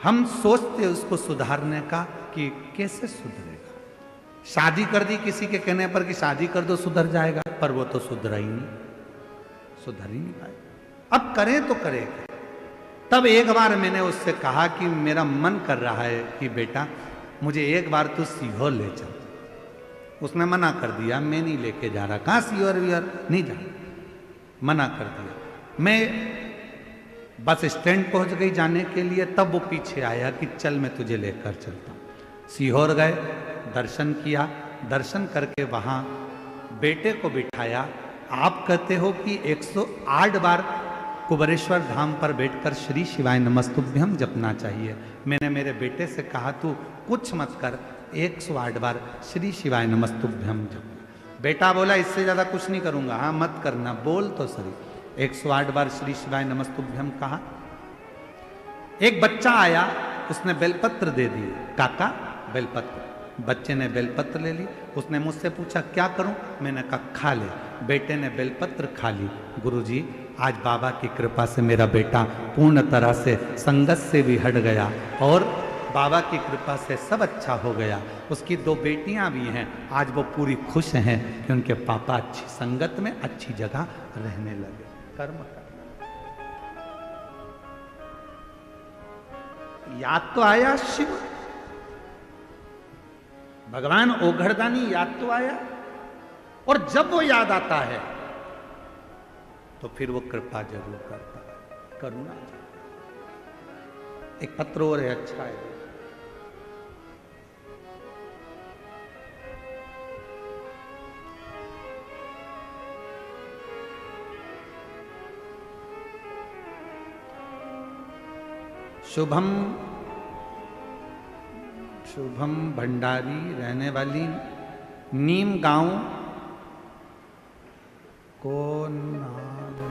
हम सोचते उसको सुधारने का कि कैसे सुधरेगा। शादी कर दी किसी के कहने पर कि शादी कर दो सुधर जाएगा, पर वो तो सुधरा ही नहीं, सुधर ही नहीं पाएगा। अब करें तो करें क्या? तब एक बार मैंने उससे कहा कि मेरा मन कर रहा है कि बेटा मुझे एक बार तू सीहोर ले चल। उसने मना कर दिया, मैं नहीं लेके जा रहा। कहाँ सीहोर वीहोर नहीं जा, मना कर दिया। मैं बस स्टैंड पहुंच गई जाने के लिए, तब वो पीछे आया कि चल मैं तुझे लेकर चलता हूँ। सीहोर गए, दर्शन किया, दर्शन करके वहाँ बेटे को बिठाया। आप कहते हो कि 108 बार कुबरेश्वर धाम पर बैठकर श्री शिवाय नमस्तुभ्यम जपना चाहिए। मैंने मेरे बेटे से कहा तू कुछ मत कर, 108 बार श्री शिवाय नमस्तुभ्यम जप। बेटा बोला इससे ज़्यादा कुछ नहीं करूँगा। हाँ मत करना, बोल तो सही। 108 बार श्री शिवाय नमस्तुभ्यम कहा। एक बच्चा आया, उसने बेलपत्र दे दिए। काका बेलपत्र। बच्चे ने बेलपत्र ले ली। उसने मुझसे पूछा क्या करूं? मैंने कहा खा ले। बेटे ने बेलपत्र खा ली। गुरुजी आज बाबा की कृपा से मेरा बेटा पूर्ण तरह से संगत से भी हट गया और बाबा की कृपा से सब अच्छा हो गया। उसकी 2 बेटियां भी हैं, आज वो पूरी खुश हैं कि उनके पापा अच्छी संगत में अच्छी जगह रहने लगे। कर्म करना याद तो आया, शिव भगवान ओघड़दानी याद तो आया। और जब वो याद आता है तो फिर वो कृपा जरूर करता है, करुणा। एक पत्र और है, अच्छा है। शुभम शुभम भंडारी, रहने वाली नीम गांव कोनाले,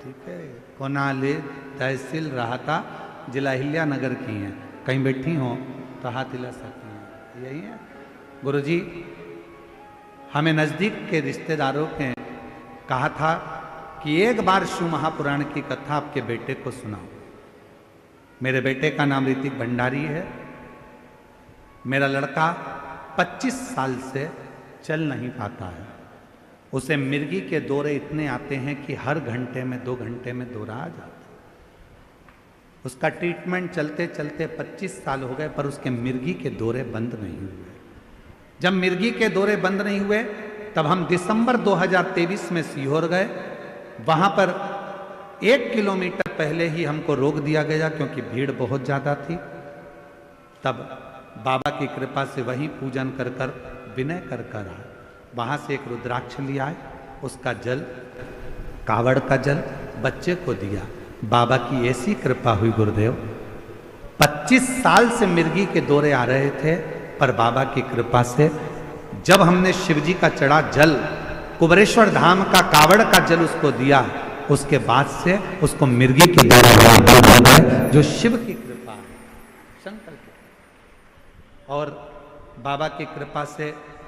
ठीक है, कोनाले तहसील राहता, जिला हिल्या नगर की हैं। कहीं बैठी हो तो हाथ हिला सकती हैं, यही है। गुरुजी हमें नज़दीक के रिश्तेदारों के कहा था कि एक बार शिव महापुराण की कथा आपके बेटे को सुनाओ। मेरे बेटे का नाम ऋतिक भंडारी है। मेरा लड़का 25 साल से चल नहीं पाता है। उसे मिर्गी के दौरे इतने आते हैं कि हर घंटे में 2 घंटे में दौरा आ जाता है। उसका ट्रीटमेंट चलते चलते 25 साल हो गए पर उसके मिर्गी के दौरे बंद नहीं हुए। जब मिर्गी के दौरे बंद नहीं हुए तब हम दिसंबर 2023 में सीहोर गए। वहाँ पर 1 किलोमीटर पहले ही हमको रोक दिया गया क्योंकि भीड़ बहुत ज़्यादा थी। तब बाबा की कृपा से वहीं पूजन कर कर विनय कर कर आए। वहाँ से एक रुद्राक्ष लिया है, उसका जल, कावड़ का जल बच्चे को दिया। बाबा की ऐसी कृपा हुई गुरुदेव, 25 साल से मिर्गी के दौरे आ रहे थे पर बाबा की कृपा से जब हमने शिवजी का चढ़ा जल, कुबरेश्वर धाम का कावड़ का जल उसको दिया, उसके बाद से उसको मिर्गी के दौरे बंद हो गए, जो शिव की कृपा है, शंकर की। और बाबा की कृपा से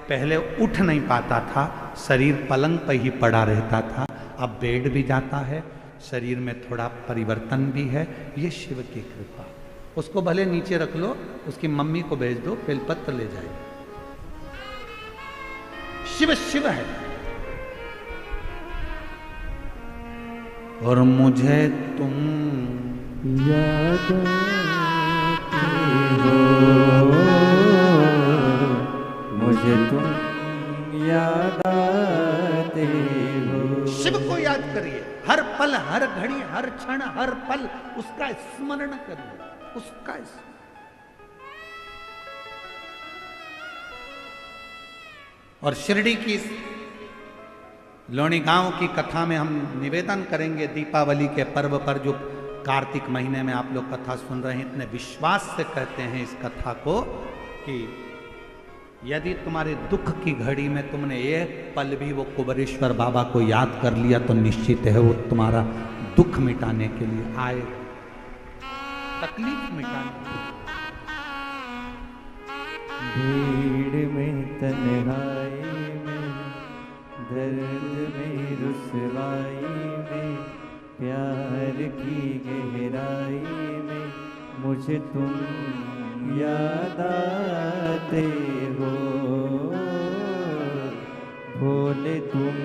पहले उठ नहीं पाता था, शरीर पलंग पर ही पड़ा रहता था, अब बेड भी जाता है, शरीर में थोड़ा परिवर्तन भी है। ये शिव की कृपा। उसको भले नीचे रख लो, उसकी मम्मी को भेज दो, बेलपत्र ले जाए। शिव शिव है। और मुझे तुम याद हो, मुझे तुम याद आते हो। शिव को याद करिए, हर पल, हर घड़ी, हर क्षण, हर पल उसका स्मरण करिए, उसका और शिरडी की लोणी गांव की कथा में हम निवेदन करेंगे, दीपावली के पर्व पर जो कार्तिक महीने में आप लोग कथा सुन रहे हैं, इतने विश्वास से कहते हैं इस कथा को कि यदि तुम्हारे दुख की घड़ी में तुमने एक पल भी वो कुबरेश्वर बाबा को याद कर लिया तो निश्चित है वो तुम्हारा दुख मिटाने के लिए आए, तकलीफ मिटाने। भीड़ में तन्हाई में, दर्द में रुसवाई में, प्यार की गहराई में मुझे तुम याद आते हो, भोले तुम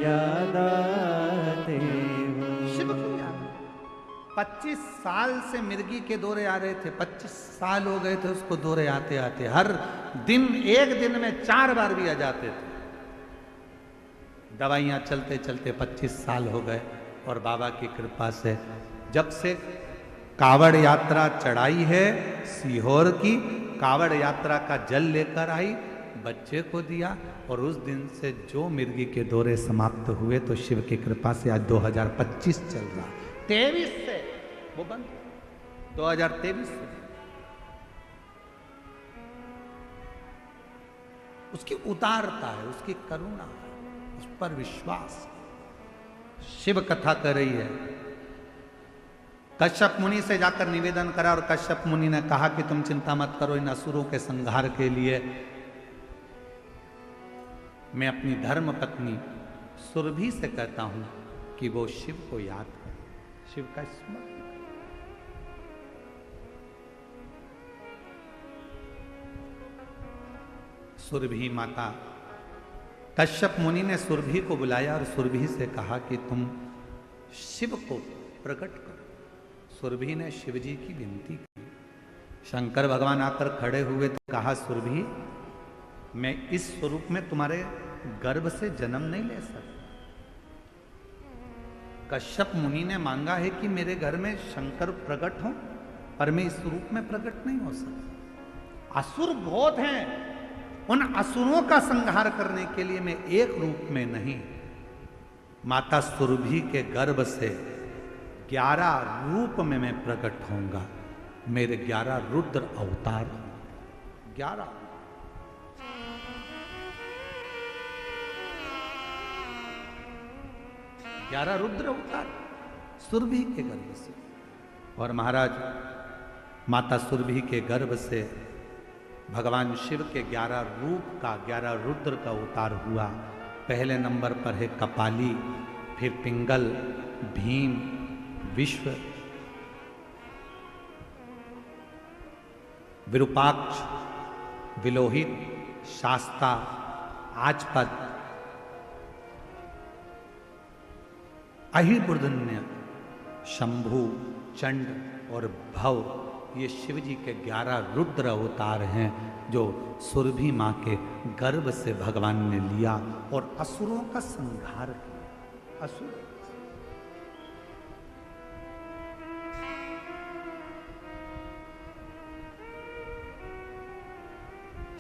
याद बनाते हो। शिव को याद है। 25 साल से मिर्गी के दौरे आ रहे थे, 25 साल हो गए थे उसको दौरे आते आते, हर दिन एक दिन में 4 बार भी आ जाते थे। दवाइयां चलते चलते 25 साल हो गए और बाबा की कृपा से जब से कावड़ यात्रा चढ़ाई है सीहोर की, कावड़ यात्रा का जल लेकर आई, बच्चे को दिया और उस दिन से जो मिर्गी के दौरे समाप्त हुए तो शिव की कृपा से आज 2025 चल रहा, 23 से वो बंद, 2023 से। उसकी उदारता है, उसकी करुणा है, उस पर विश्वास। शिव कथा कर रही है। कश्यप मुनि से जाकर निवेदन करा और कश्यप मुनि ने कहा कि तुम चिंता मत करो, इन असुरों के संहार के लिए मैं अपनी धर्म पत्नी सुरभि से कहता हूं कि वो शिव को याद करे, शिव का स्मरण। सुरभि माता, कश्यप मुनि ने सुरभि को बुलाया और सुरभि से कहा कि तुम शिव को प्रकट करो। सुरभि ने शिव जी की विनती की। शंकर भगवान आकर खड़े हुए तो कहा, सुरभि मैं इस स्वरूप में तुम्हारे गर्भ से जन्म नहीं ले सकता। कश्यप मुनि ने मांगा है कि मेरे घर में शंकर प्रकट हो, पर मैं इस रूप में प्रकट नहीं हो सकता। असुर बहुत हैं, उन असुरों का संहार करने के लिए मैं एक रूप में नहीं, माता सुरभि के गर्भ से 11 रूप में मैं प्रकट होऊंगा। मेरे 11 रुद्र अवतार, 11 रुद्र अवतार सुरभि के गर्भ से। और महाराज माता सुरभि के गर्भ से भगवान शिव के 11 रूप का, 11 रुद्र का अवतार हुआ। पहले नंबर पर है कपाली, फिर पिंगल, भीम, विश्व, विरूपाक्ष, विलोहित, शास्ता, आजपद, अहिर्बुर्धन्य, शंभु, चंड और भव, ये शिव जी के 11 रुद्र अवतार हैं जो सुरभि मां के गर्भ से भगवान ने लिया और असुरों का संहार किया। असुर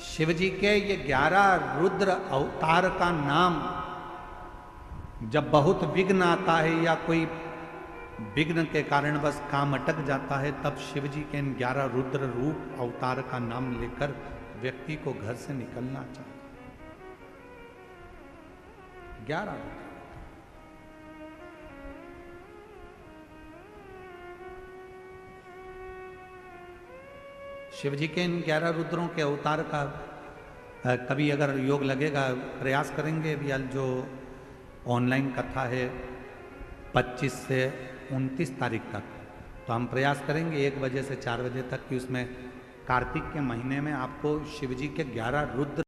शिव जी के ये 11 रुद्र अवतार का नाम जब बहुत विघ्न आता है या कोई विघ्न के कारण बस काम अटक जाता है, तब शिव जी के इन 11 रुद्र रूप अवतार का नाम लेकर व्यक्ति को घर से निकलना चाहिए। 11 शिव जी के इन 11 रुद्रों के अवतार का कभी अगर योग लगेगा प्रयास करेंगे। अभी जो ऑनलाइन कथा है 25 से 29 तारीख तक, तो हम प्रयास करेंगे 1 बजे से 4 बजे तक कि उसमें कार्तिक के महीने में आपको शिव जी के 11 रुद्र